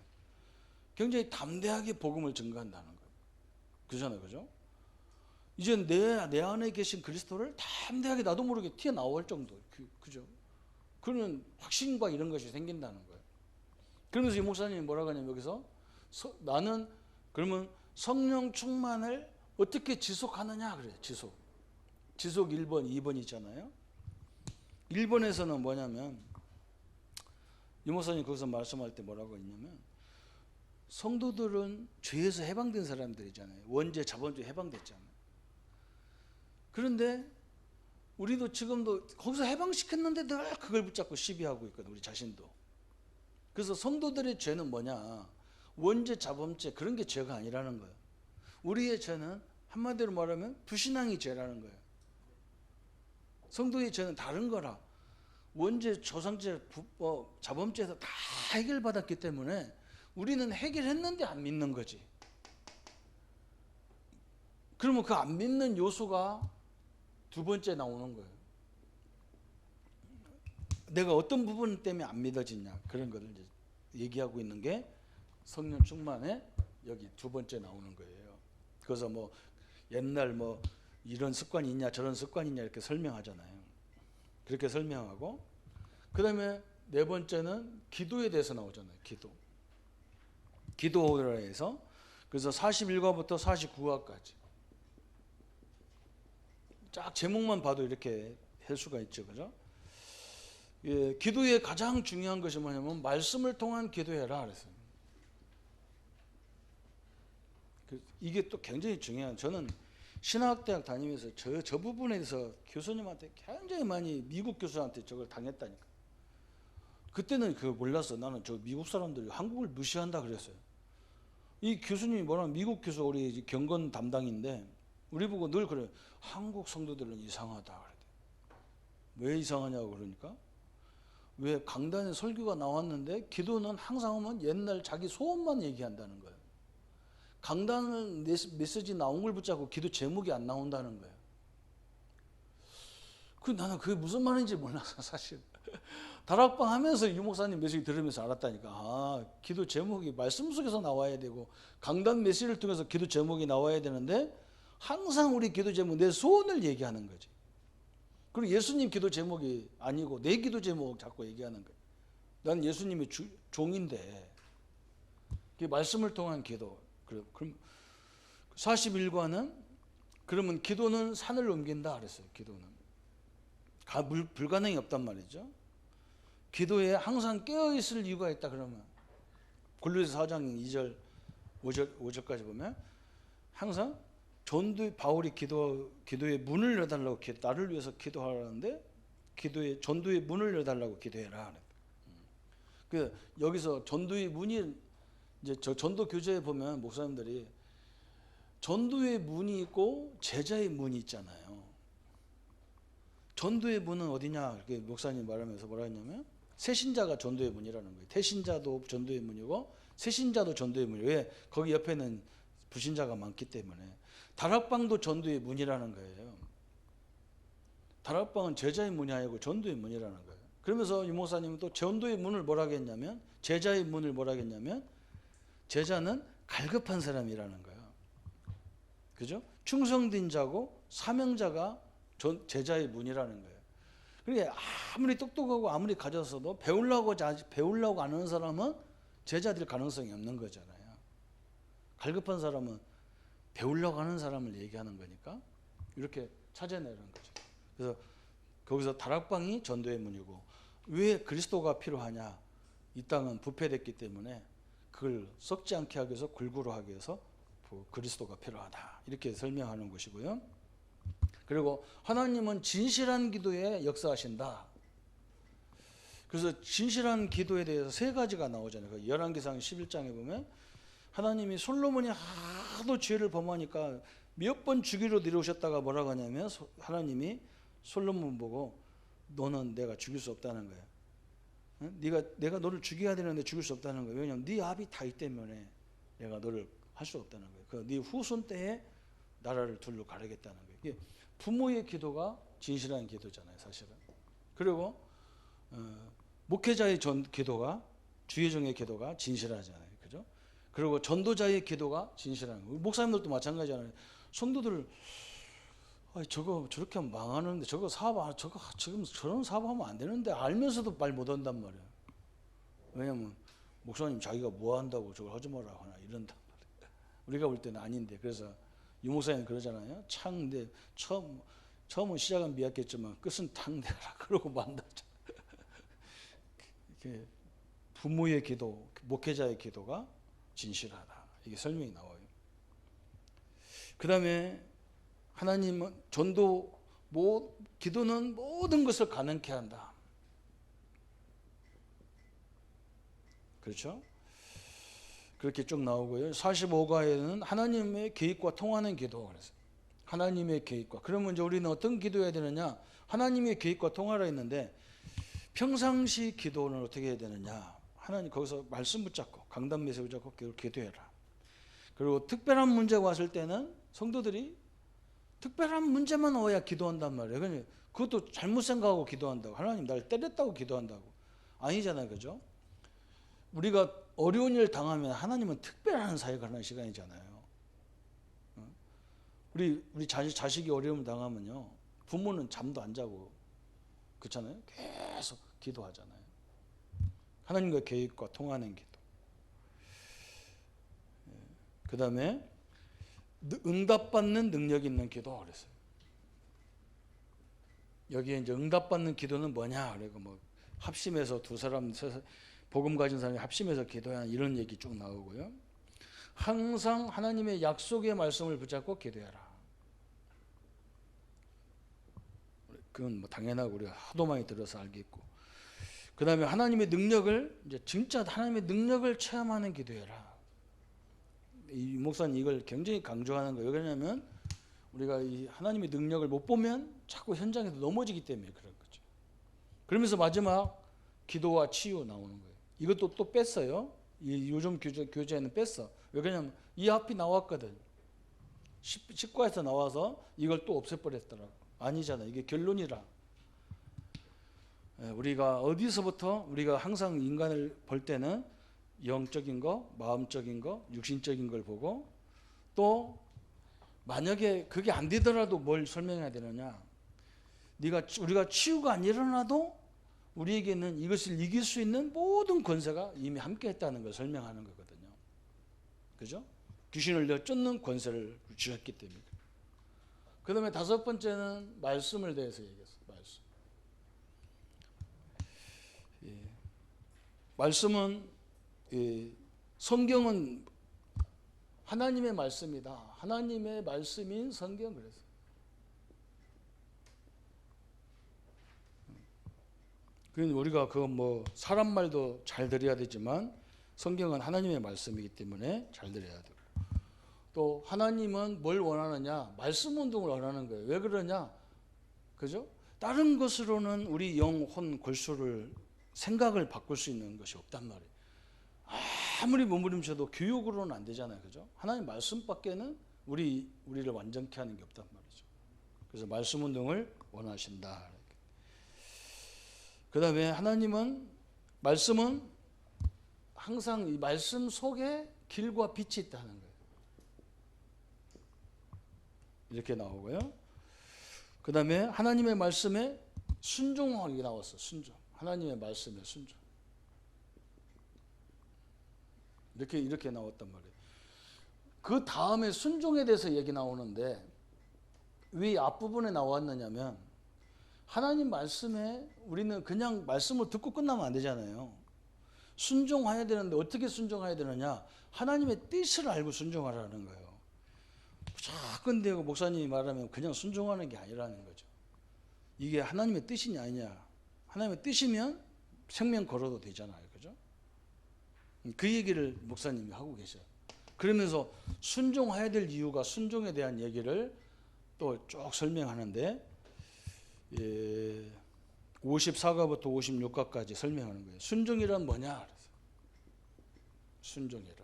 굉장히 담대하게 복음을 증거한다는 거예요. 그러잖아요, 그죠? 이제 내 안에 계신 그리스도를 담대하게 나도 모르게 튀어나올 정도, 그죠? 그러면 확신과 이런 것이 생긴다는 거예요. 그러면서 유 목사님이 뭐라고 하냐면 여기서 나는 그러면 성령 충만을 어떻게 지속하느냐 그래요. 지속 1번, 2번 있잖아요. 1번에서는 뭐냐면 유 목사님 거기서 말씀할 때 뭐라고 했냐면 성도들은 죄에서 해방된 사람들이잖아요. 원죄, 자본죄 해방됐잖아요. 그런데 우리도 지금도 거기서 해방시켰는데 늘 그걸 붙잡고 시비하고 있거든, 우리 자신도. 그래서 성도들의 죄는 뭐냐? 원죄, 자범죄 그런 게 죄가 아니라는 거예요. 우리의 죄는 한마디로 말하면 불신앙이 죄라는 거예요. 성도의 죄는 다른 거라. 원죄, 조상죄, 자범죄에서 다 해결받았기 때문에 우리는 해결했는데 안 믿는 거지. 그러면 그 안 믿는 요소가 두 번째 나오는 거예요. 내가 어떤 부분 때문에 안 믿어지냐, 그런 거를 이제 얘기하고 있는 게 성령 충만에 여기 두 번째 나오는 거예요. 그래서 뭐 옛날 뭐 이런 습관이 있냐 저런 습관이 있냐 이렇게 설명하잖아요. 그렇게 설명하고 그 다음에 네 번째는 기도에 대해서 나오잖아요. 기도라 해서 그래서 41과부터 49과까지 쫙 제목만 봐도 이렇게 할 수가 있죠, 그죠? 예, 기도의 가장 중요한 것이 뭐냐면 말씀을 통한 기도해라 그랬어요. 이게 또 굉장히 중요한, 저는 신학대학 다니면서 저 부분에서 교수님한테 굉장히 많이, 미국 교수한테 저걸 당했다니까. 그때는 그걸 몰랐어. 나는 저 미국 사람들이 한국을 무시한다 그랬어요. 이 교수님이 뭐라면 미국 교수, 우리 경건 담당인데 우리 보고 늘 그래요. 한국 성도들은 이상하다 그래. 왜 이상하냐고 그러니까 왜 강단에 설교가 나왔는데 기도는 항상 오면 옛날 자기 소원만 얘기한다는 거예요. 강단을 메시지 나온 걸 붙잡고 기도 제목이 안 나온다는 거예요. 나는 그게 무슨 말인지 몰랐어, 사실. 다락방 하면서 유 목사님 메시지 들으면서 알았다니까. 기도 제목이 말씀 속에서 나와야 되고 강단 메시지를 통해서 기도 제목이 나와야 되는데 항상 우리 기도 제목 내 소원을 얘기하는 거지. 그리고 예수님 기도 제목이 아니고 내 기도 제목 자꾸 얘기하는 거예요. 나는 예수님의 종인데 그게 말씀을 통한 기도. 그럼 41과는 그러면 기도는 산을 옮긴다 그랬어요. 기도는 불가능이 없단 말이죠. 기도에 항상 깨어있을 이유가 있다 그러면 골로새 4장 2절 5절까지 보면 항상 바울이 기도의 문을 열어달라고 나를 위해서 기도하라는데 전도의 문을 열어달라고 기도해라. 여기서 전도의 문이 이제 저 전도 교재에 보면 목사님들이 전도의 문이 있고 제자의 문이 있잖아요. 전도의 문은 어디냐? 이렇게 목사님 말하면서 뭐라 했냐면 새신자가 전도의 문이라는 거예요. 태신자도 전도의 문이고 새신자도 전도의 문이에요. 왜? 거기 옆에는 불신자가 많기 때문에. 다락방도 전도의 문이라는 거예요. 다락방은 제자의 문이 아니고 전도의 문이라는 거예요. 그러면서 유 목사님은 또 전도의 문을 뭐라 했냐면 제자의 문을 뭐라 했냐면 제자는 갈급한 사람이라는 거예요. 그죠? 충성된 자고 사명자가 제자의 문이라는 거예요. 그러니까 아무리 똑똑하고 아무리 가졌어도 배우려고 안 하는 사람은 제자 될 가능성이 없는 거잖아요. 갈급한 사람은 배우려고 하는 사람을 얘기하는 거니까 이렇게 찾아내는 거죠. 그래서 거기서 다락방이 전도의 문이고, 왜 그리스도가 필요하냐? 이 땅은 부패됐기 때문에 그걸 썩지 않게 하기 위해서, 골고루 하기 위해서 그리스도가 필요하다, 이렇게 설명하는 것이고요. 그리고 하나님은 진실한 기도에 역사하신다. 그래서 진실한 기도에 대해서 세 가지가 나오잖아요. 그 열왕기상 11장에 보면 하나님이 솔로몬이 하도 죄를 범하니까 몇 번 죽이러 내려오셨다가 뭐라고 하냐면, 하나님이 솔로몬 보고 너는 내가 죽일 수 없다는 거예요. 내가 너를 죽여야 되는데 죽일 수 없다는 거예요. 왜냐하면 네 압이 다 있기 때문에 내가 너를 할 수 없다는 거예요. 네 후손 때에 나라를 둘로 가르겠다는 거예요. 이게 부모의 기도가 진실한 기도잖아요, 사실은. 그리고 목회자의 기도가, 주의종의 기도가 진실하잖아요, 그죠? 그리고 전도자의 기도가 진실한 거예요. 목사님들도 마찬가지잖아요. 성도들, 저거 저렇게 하면 망하는데, 저거 지금 저런 사업하면 안 되는데 알면서도 말 못한단 말이에요. 왜냐면 목사님 자기가 뭐 한다고 저걸 하지 마라 하나 이런단 말이에요. 우리가 볼 때는 아닌데. 그래서 유 목사님 그러잖아요. 창대 처음은 시작은 미약했지만 끝은 탕대라 그러고 만다. 부모의 기도, 목회자의 기도가 진실하다, 이게 설명이 나와요. 그 다음에 하나님은 기도는 모든 것을 가능케 한다. 그렇죠? 그렇게 쭉 나오고요. 45가에는 하나님의 계획과 통하는 기도. 그래서 하나님의 계획과. 그러면 이제 우리는 어떤 기도해야 되느냐? 하나님의 계획과 통하라 했는데, 평상시 기도는 어떻게 해야 되느냐? 하나님 거기서 말씀 붙잡고 강단 메시지 붙잡고 기도해라. 그리고 특별한 문제가 왔을 때는 성도들이 특별한 문제만 와야 기도한단 말이에요. 그러니까 그것도 잘못 생각하고 기도한다고, 하나님 날 때렸다고 기도한다고, 아니잖아요, 그죠? 우리가 어려운 일 당하면 하나님은 특별한 사역을 하는 시간이잖아요. 우리 자식이 어려움을 당하면요, 부모는 잠도 안 자고 그렇잖아요. 계속 기도하잖아요. 하나님과 계획과 통하는 기도. 그 다음에 응답받는 능력 있는 기도 그랬어요. 여기에 이제 응답받는 기도는 뭐냐? 그리고 뭐 합심해서 두 사람, 복음 가진 사람이 합심해서 기도하는 이런 얘기 쭉 나오고요. 항상 하나님의 약속의 말씀을 붙잡고 기도해라. 그건 뭐 당연하고 우리가 하도 많이 들어서 알겠고. 그 다음에 하나님의 능력을, 이제 진짜 하나님의 능력을 체험하는 기도해라. 이 목사님 이걸 굉장히 강조하는 거예요. 왜냐하면 우리가 이 하나님의 능력을 못 보면 자꾸 현장에서 넘어지기 때문에 그런 거죠. 그러면서 마지막 기도와 치유 나오는 거예요. 이것도 또 뺐어요. 요즘 교재에는 뺐어. 왜 그러냐면 이 앞이 나왔거든. 치과에서 나와서 이걸 또 없애버렸더라고. 아니잖아. 이게 결론이라. 우리가 어디서부터, 우리가 항상 인간을 볼 때는 영적인 거, 마음적인 거, 육신적인 걸 보고, 또 만약에 그게 안 되더라도 뭘 설명해야 되느냐? 우리가 치유가 안 일어나도 우리에게는 이것을 이길 수 있는 모든 권세가 이미 함께했다는 걸 설명하는 거거든요. 그죠? 귀신을 쫓는 권세를 주셨기 때문에. 그 다음에 다섯 번째는 말씀을 대해서 얘기했어요. 말씀. 말씀은, 성경은 하나님의 말씀이다. 하나님의 말씀인 성경 그랬어요. 그러니까 우리가 뭐 사람 말도 잘 들어야 되지만 성경은 하나님의 말씀이기 때문에 잘 들어야 되고, 또 하나님은 뭘 원하느냐? 말씀 운동을 원하는 거예요. 왜 그러냐? 그죠? 다른 것으로는 우리 영혼 골수를, 생각을 바꿀 수 있는 것이 없단 말이에요. 아무리 몸부림쳐도 교육으로는 안 되잖아요. 그죠? 하나님 말씀밖에는 우리를 완전케 하는 게 없단 말이죠. 그래서 말씀 운동을 원하신다. 그 다음에 하나님은, 말씀은 항상 이 말씀 속에 길과 빛이 있다는 거예요. 이렇게 나오고요. 그 다음에 하나님의 말씀에 순종하기 나왔어. 순종. 하나님의 말씀에 순종. 이렇게 나왔단 말이에요. 그 다음에 순종에 대해서 얘기 나오는데 왜 앞부분에 나왔느냐면, 하나님 말씀에 우리는 그냥 말씀을 듣고 끝나면 안 되잖아요. 순종해야 되는데 어떻게 순종해야 되느냐? 하나님의 뜻을 알고 순종하라는 거예요. 근데 목사님이 말하면 그냥 순종하는 게 아니라는 거죠. 이게 하나님의 뜻이냐 아니냐. 하나님의 뜻이면 생명 걸어도 되잖아요. 그죠? 그 얘기를 목사님이 하고 계셔요. 그러면서 순종해야 될 이유가 순종에 대한 얘기를 또 쭉 설명하는데 54가부터 56가까지 설명하는 거예요. 순종이란 뭐냐? 순종이란.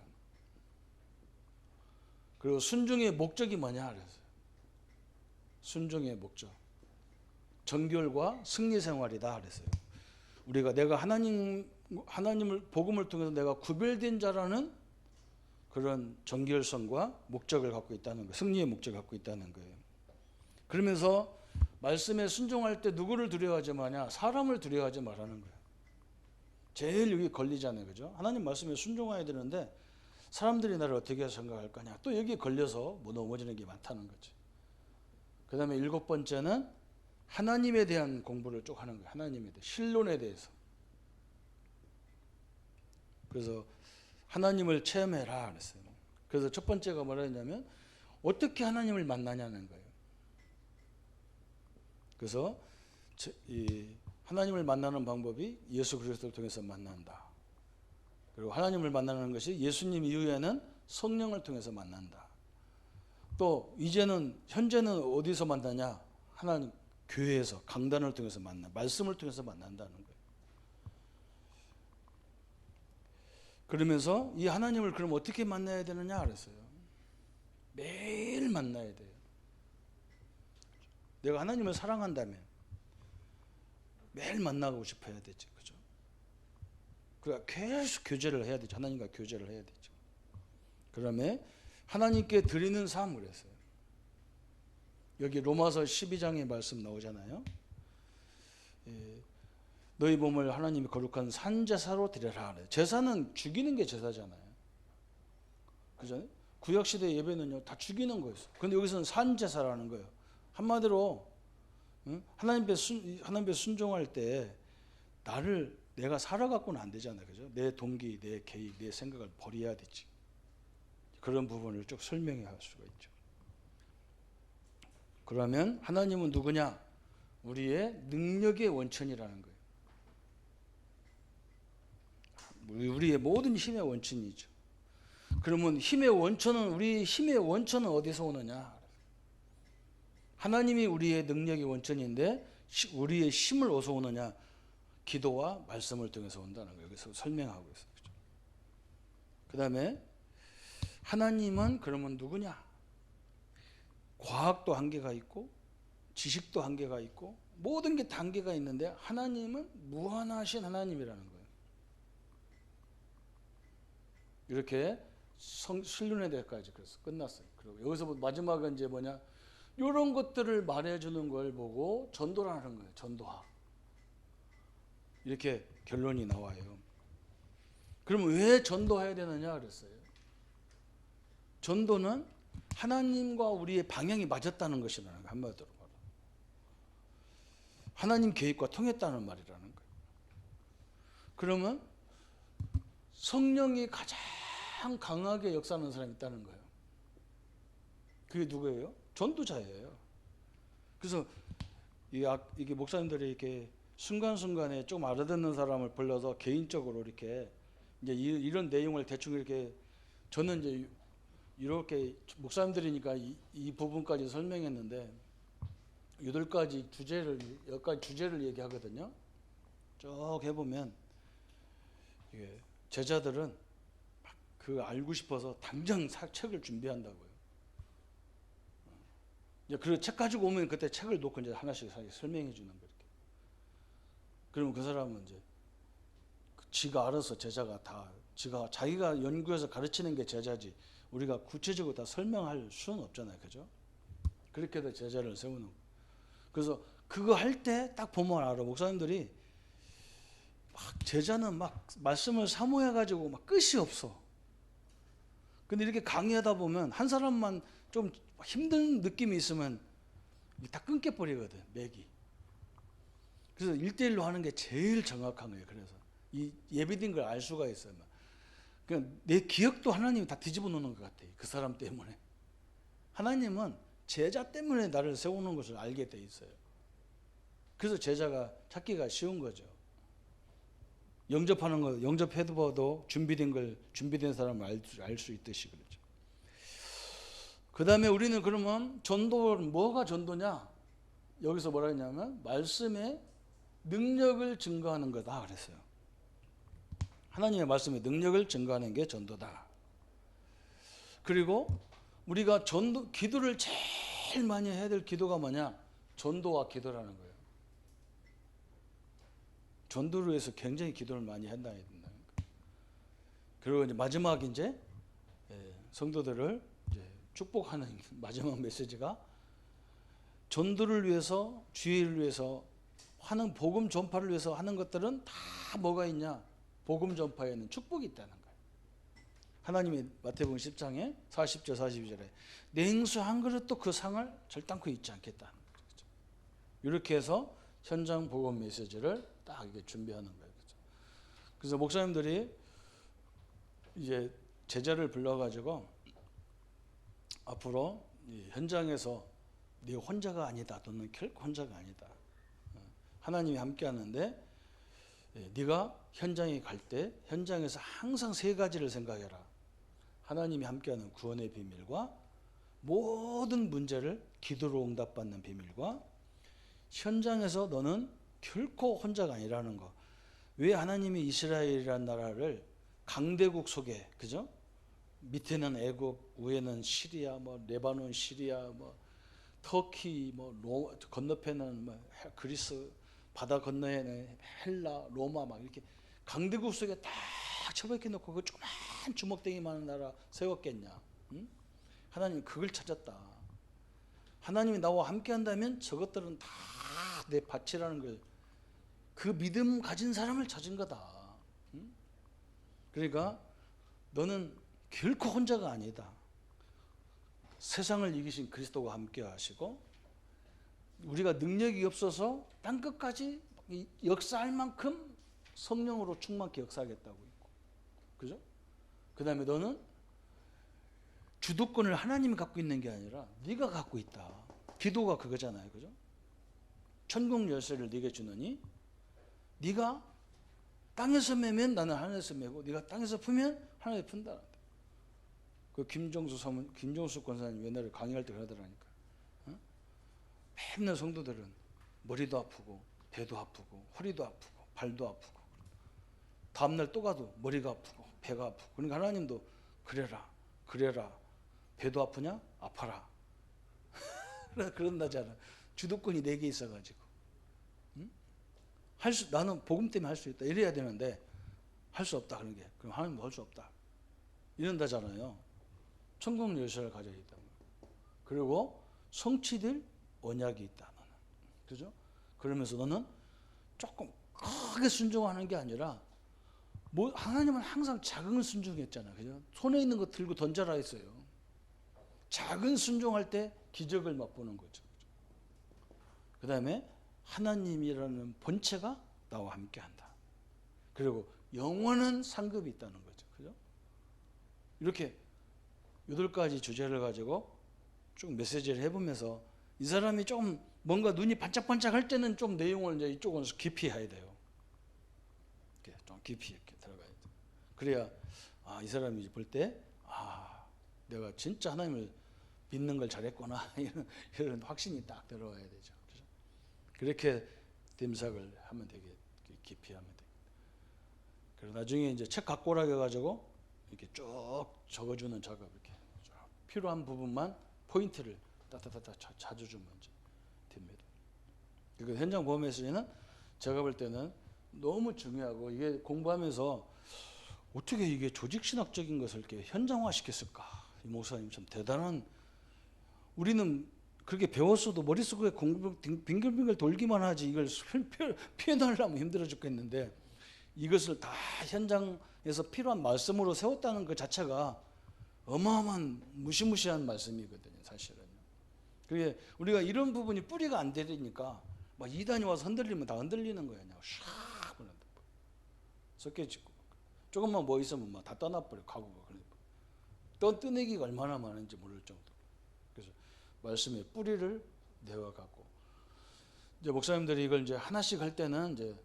그리고 순종의 목적이 뭐냐? 그랬어요. 순종의 목적. 정결과 승리 생활이다. 그랬어요. 우리가 내가 하나님을 복음을 통해서 내가 구별된 자라는 그런 정결성과 목적을 갖고 있다는 거예요. 승리의 목적을 갖고 있다는 거예요. 그러면서 말씀에 순종할 때 누구를 두려워하지 마냐? 사람을 두려워하지 말라는 거예요. 제일 여기 걸리잖아요. 그죠? 하나님 말씀에 순종해야 되는데 사람들이 나를 어떻게 생각할 거냐? 또 여기에 걸려서 뭐 넘어지는 게 많다는 거죠. 그 다음에 7번째는 하나님에 대한 공부를 쭉 하는 거예요. 하나님에 대해 신론에 대해서. 그래서 하나님을 체험해라 그랬어요. 그래서 첫 번째가 뭐라 했냐면 어떻게 하나님을 만나냐는 거예요. 그래서 이 하나님을 만나는 방법이 예수 그리스도를 통해서 만난다. 그리고 하나님을 만나는 것이 예수님 이후에는 성령을 통해서 만난다. 또 현재는 어디서 만나냐? 하나님 교회에서 강단을 통해서 만나, 말씀을 통해서 만난다는 거예요. 그러면서 이 하나님을 그럼 어떻게 만나야 되느냐 그랬어요. 매일 만나야 돼요. 내가 하나님을 사랑한다면 매일 만나고 싶어야 되지, 그죠? 그러니까 계속 교제를 해야 되죠. 하나님과 교제를 해야 되죠. 그다음에 하나님께 드리는 삶 그랬어요. 여기 로마서 12장의 말씀 나오잖아요. 너희 몸을 하나님이 거룩한 산제사로 드려라. 제사는 죽이는 게 제사잖아요. 그죠? 구약시대 예배는요 다 죽이는 거였어요. 근데 여기서는 산제사라는 거예요. 한마디로 하나님께 순종할 때 내가 살아갖고는 안 되잖아요. 그죠? 내 동기, 내 계획, 내 생각을 버려야 되지. 그런 부분을 쭉 설명해 할 수가 있죠. 그러면 하나님은 누구냐? 우리의 능력의 원천이라는 거예요. 우리의 모든 힘의 원천이죠. 그러면 우리의 힘의 원천은 어디서 오느냐? 하나님이 우리의 능력의 원천인데 우리의 힘을 어디서 오느냐? 기도와 말씀을 통해서 온다는 거예요. 여기서 설명하고 있어요. 그 다음에 하나님은 그러면 누구냐? 과학도 한계가 있고 지식도 한계가 있고 모든 게 다 한계가 있는데 하나님은 무한하신 하나님이라는 거예요. 이렇게 신론에 대해까지 그래서 끝났어요. 그리고 여기서 마지막은 이제 뭐냐? 이런 것들을 말해주는 걸 보고 전도를 하는 거예요. 전도하. 이렇게 결론이 나와요. 그럼 왜 전도해야 되느냐 그랬어요. 전도는 하나님과 우리의 방향이 맞았다는 것이라는 거예요. 한마디로 말하면. 하나님 계획과 통했다는 말이라는 거예요. 그러면 성령이 가장 강하게 역사하는 사람이 있다는 거예요. 그게 누구예요? 전도자예요. 그래서 이게 목사님들이 이렇게 순간순간에 좀 알아듣는 사람을 불러서 개인적으로 이렇게 이제 이런 내용을 대충 이렇게 저는 이제 이렇게 목사님들이니까 이 부분까지 설명했는데 8가지 주제를 얘기하거든요. 쭉 해보면 제자들은 막 그 알고 싶어서 당장 책을 준비한다고요. 그리고 책 가지고 오면 그때 책을 놓고 이제 하나씩 설명해 주는 거예요. 그러면 그 사람은 이제 지가 알아서 제자가 다 자기가 연구해서 가르치는 게 제자지 우리가 구체적으로 다 설명할 수는 없잖아요. 그죠? 그렇게 해서 제자를 세우는 거예요. 그래서 그거 할 때 딱 보면 알아. 목사님들이 막 제자는 막 말씀을 사모해가지고 막 끝이 없어. 근데 이렇게 강의하다 보면 한 사람만 좀 힘든 느낌이 있으면 다 끊겨버리거든. 맥이. 그래서 1대1로 하는 게 제일 정확한 거예요. 그래서 이 예비된 걸 알 수가 있어요. 그냥 내 기억도 하나님이 다 뒤집어 놓는 것 같아요. 그 사람 때문에. 하나님은 제자 때문에 나를 세우는 것을 알게 돼 있어요. 그래서 제자가 찾기가 쉬운 거죠. 영접하는 거, 영접해도 준비된 사람을 알 수 있듯이 그렇죠. 그 다음에 우리는 그러면 전도는 뭐가 전도냐? 여기서 뭐라 했냐면 말씀의 능력을 증거하는 거다 그랬어요. 하나님의 말씀의 능력을 증거하는 게 전도다. 그리고 우리가 기도를 제일 많이 해야 될 기도가 뭐냐? 전도와 기도라는 거예요. 전도를 위해서 굉장히 기도를 많이 한다. 그리고 이제 마지막 성도들을 축복하는 마지막 메시지가 전도를 위해서, 주의를 위해서 하는 복음 전파를 위해서 하는 것들은 다 뭐가 있냐? 복음 전파에는 축복이 있다는 거예요. 하나님이 마태복음 10장에 40절 42절에 냉수 한 그릇도 그 상을 절단코 잊지 않겠다는 거죠. 이렇게 해서 현장 복음 메시지를 딱 이렇게 준비하는 거예요. 그래서 목사님들이 이제 제자를 불러가지고 앞으로 현장에서 네 혼자가 아니다. 너는 결코 혼자가 아니다. 하나님이 함께하는데 네가 현장에 갈 때 현장에서 항상 세 가지를 생각해라. 하나님이 함께하는 구원의 비밀과 모든 문제를 기도로 응답받는 비밀과 현장에서 너는 결코 혼자가 아니라는 거. 왜 하나님이 이스라엘이라는 나라를 강대국 속에, 그죠? 밑에는 애굽, 위에는 시리아, 레바논, 시리아, 터키, 건너편은 그리스, 바다 건너에는 헬라, 로마 이렇게 강대국 속에 딱 처박혀 놓고 그 조그만 주먹댕이만한 나라 세웠겠냐? 응? 하나님 그걸 찾았다. 하나님이 나와 함께 한다면 저것들은 다 내 밭이라는 걸, 그 믿음 가진 사람을 찾은 거다. 응? 그러니까 너는 결코 혼자가 아니다. 세상을 이기신 그리스도와 함께 하시고 우리가 능력이 없어서 땅끝까지 역사할 만큼 성령으로 충만케 역사하겠다고 있고, 그죠? 그 다음에 너는 주도권을 하나님이 갖고 있는 게 아니라 네가 갖고 있다. 기도가 그거잖아요, 그죠? 천국 열쇠를 네게 주느니 네가 땅에서 매면 나는 하늘에서 매고 네가 땅에서 풀면 하늘에 푼다. 그 김종수 권사님 옛날에 강의할 때 그러더라니까. 맨날 성도들은 머리도 아프고 배도 아프고 허리도 아프고 발도 아프고 다음날 또 가도 머리가 아프고 배가 아프고, 그러니까 하나님도 그래라 배도 아프냐? 아파라. 그런다잖아. 주도권이 내게 있어가지고. 응? 나는 복음 때문에 할 수 있다 이래야 되는데 할 수 없다 그런 게, 그럼 하나님도 할 수 없다 이런다잖아요. 천국 열쇠를 가지고 있다. 그리고 성취될 언약이 있다. 너는. 그죠? 그러면서 너는 조금 크게 순종하는 게 아니라 하나님은 항상 작은 순종했잖아. 그죠? 손에 있는 거 들고 던져라 했어요. 작은 순종할 때 기적을 맛보는 거죠. 그 다음에 하나님이라는 본체가 나와 함께 한다. 그리고 영원한 상급이 있다는 거죠. 그죠? 이렇게 8가지 주제를 가지고 쭉 메시지를 해보면서 이 사람이 좀 뭔가 눈이 반짝반짝 할 때는 좀 내용을 이제 이쪽은 깊이 해야 돼요. 이렇게 좀 깊이 이렇게 들어가야 돼요. 그래야 이 사람이 볼 때 내가 진짜 하나님을 믿는 걸 잘했구나 이런 확신이 딱 들어와야 되죠. 그렇죠? 그렇게 됨삭을 하면 되게 깊이 하면 돼요. 그리고 나중에 이제 책 갖고 오라 해가지고 이렇게 쭉 적어주는 작업, 이렇게 쭉 필요한 부분만 포인트를 따따따따 찾아주면 됩니다. 그리고 현장 보험 메시지는 제가 볼 때는 너무 중요하고, 이게 공부하면서 어떻게 이게 조직신학적인 것을 이렇게 현장화 시켰을까? 이 목사님 참 대단한. 우리는 그렇게 배웠어도 머릿속에 빙글빙글 돌기만 하지 이걸 표현하려면 힘들어 죽겠는데, 이것을 다 현장에서 필요한 말씀으로 세웠다는 것 자체가 어마어마한 무시무시한 말씀이거든요, 사실은. 그게 우리가 이런 부분이 뿌리가 안 되니까 막 이단이 와서 흔들리면 다 흔들리는 거야. 그냥 샥 그런다. 섞여지고 조금만 뭐 있으면 막 다 떠나버려 가구가. 떠내기가 얼마나 많은지 모를 정도. 그래서 말씀의 뿌리를 내어가고 이제 목사님들이 이걸 이제 하나씩 할 때는 이제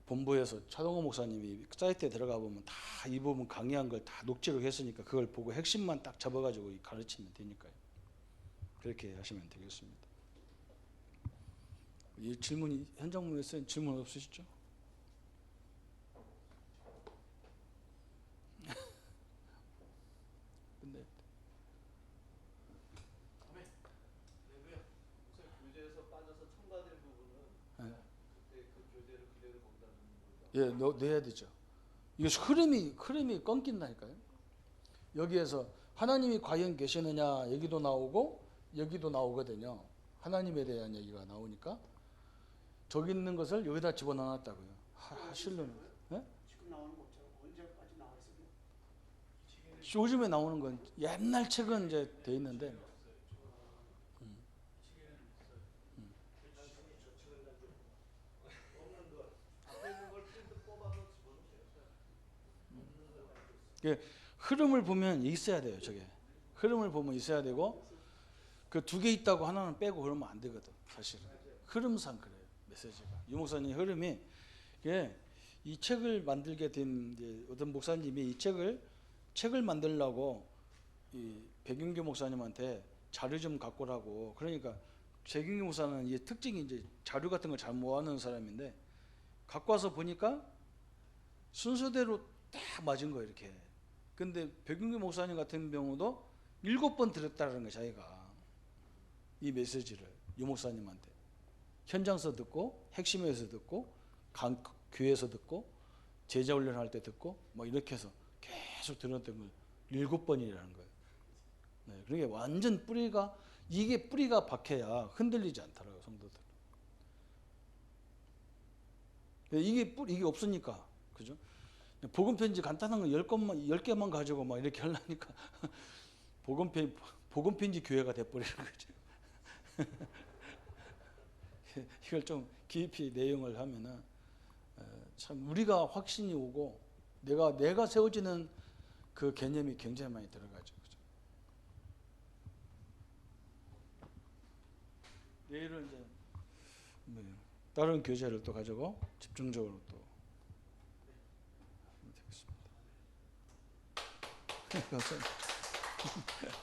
본부에서 차동호 목사님이 사이트에 들어가 보면 다 이 부분 강의한 걸 다 녹취록 했으니까 그걸 보고 핵심만 딱 잡아가지고 가르치면 되니까요. 그렇게 하시면 되겠습니다. 이 질문이 현장문에서 질문 없으시죠? 근데 교재에서 빠져서 첨가된 부분은 그때 그 교재를 그대로 거기다 넣는 거죠. 예, 넣어야 되죠. 이게 흐름이 끊긴다니까요. 여기에서 하나님이 과연 계시느냐 얘기도 나오고 여기도 나오거든요. 하나님에 대한 얘기가 나오니까 저기 있는 것을 여기다 집어넣었다고요. 실로는. 예? 지금 나오는 거 없잖아. 언제까지 나와 있어요? 요즘에 나오는 건 옛날 책은 이제 돼 있는데 흐름을 보면 있어야 돼요. 저게 흐름을 보면 있어야 되고 그 두 개 있다고 하나는 빼고 그러면 안 되거든. 사실은 흐름상 그래요. 메시지가 유 목사님 흐름이 이 책을 만들게 된 이제 어떤 목사님이 이 책을 만들려고 이 백윤규 목사님한테 자료 좀 갖고 오라고. 그러니까 백윤규 목사는 이 특징이 이제 자료 같은 걸 잘 모아놓은 사람인데 갖고 와서 보니까 순서대로 딱 맞은 거예요. 이렇게. 근데 백윤규 목사님 같은 경우도 7번 들었다는 거예요. 자기가 이 메시지를 유 목사님한테 현장에서 듣고 핵심에서 듣고 교회에서 듣고 제자 훈련할 때 듣고 뭐 이렇게 해서 계속 들었던 걸 7번이라는 거예요. 네, 그러니까 완전 이게 뿌리가 박혀야 흔들리지 않더라고요. 성도들. 이게 없으니까 그죠? 복음 편지 간단한 거 10개만 가지고 막 이렇게 하려니까 복음 편지 교회가 돼 버리는 거죠. 이걸 좀 깊이 내용을 하면은 참 우리가 확신이 오고 내가 세워지는 그 개념이 굉장히 많이 들어가죠. 그죠? 내일은 이제 다른 교재를 또 가지고 집중적으로 또 하면 되겠습니다. 감사합니다.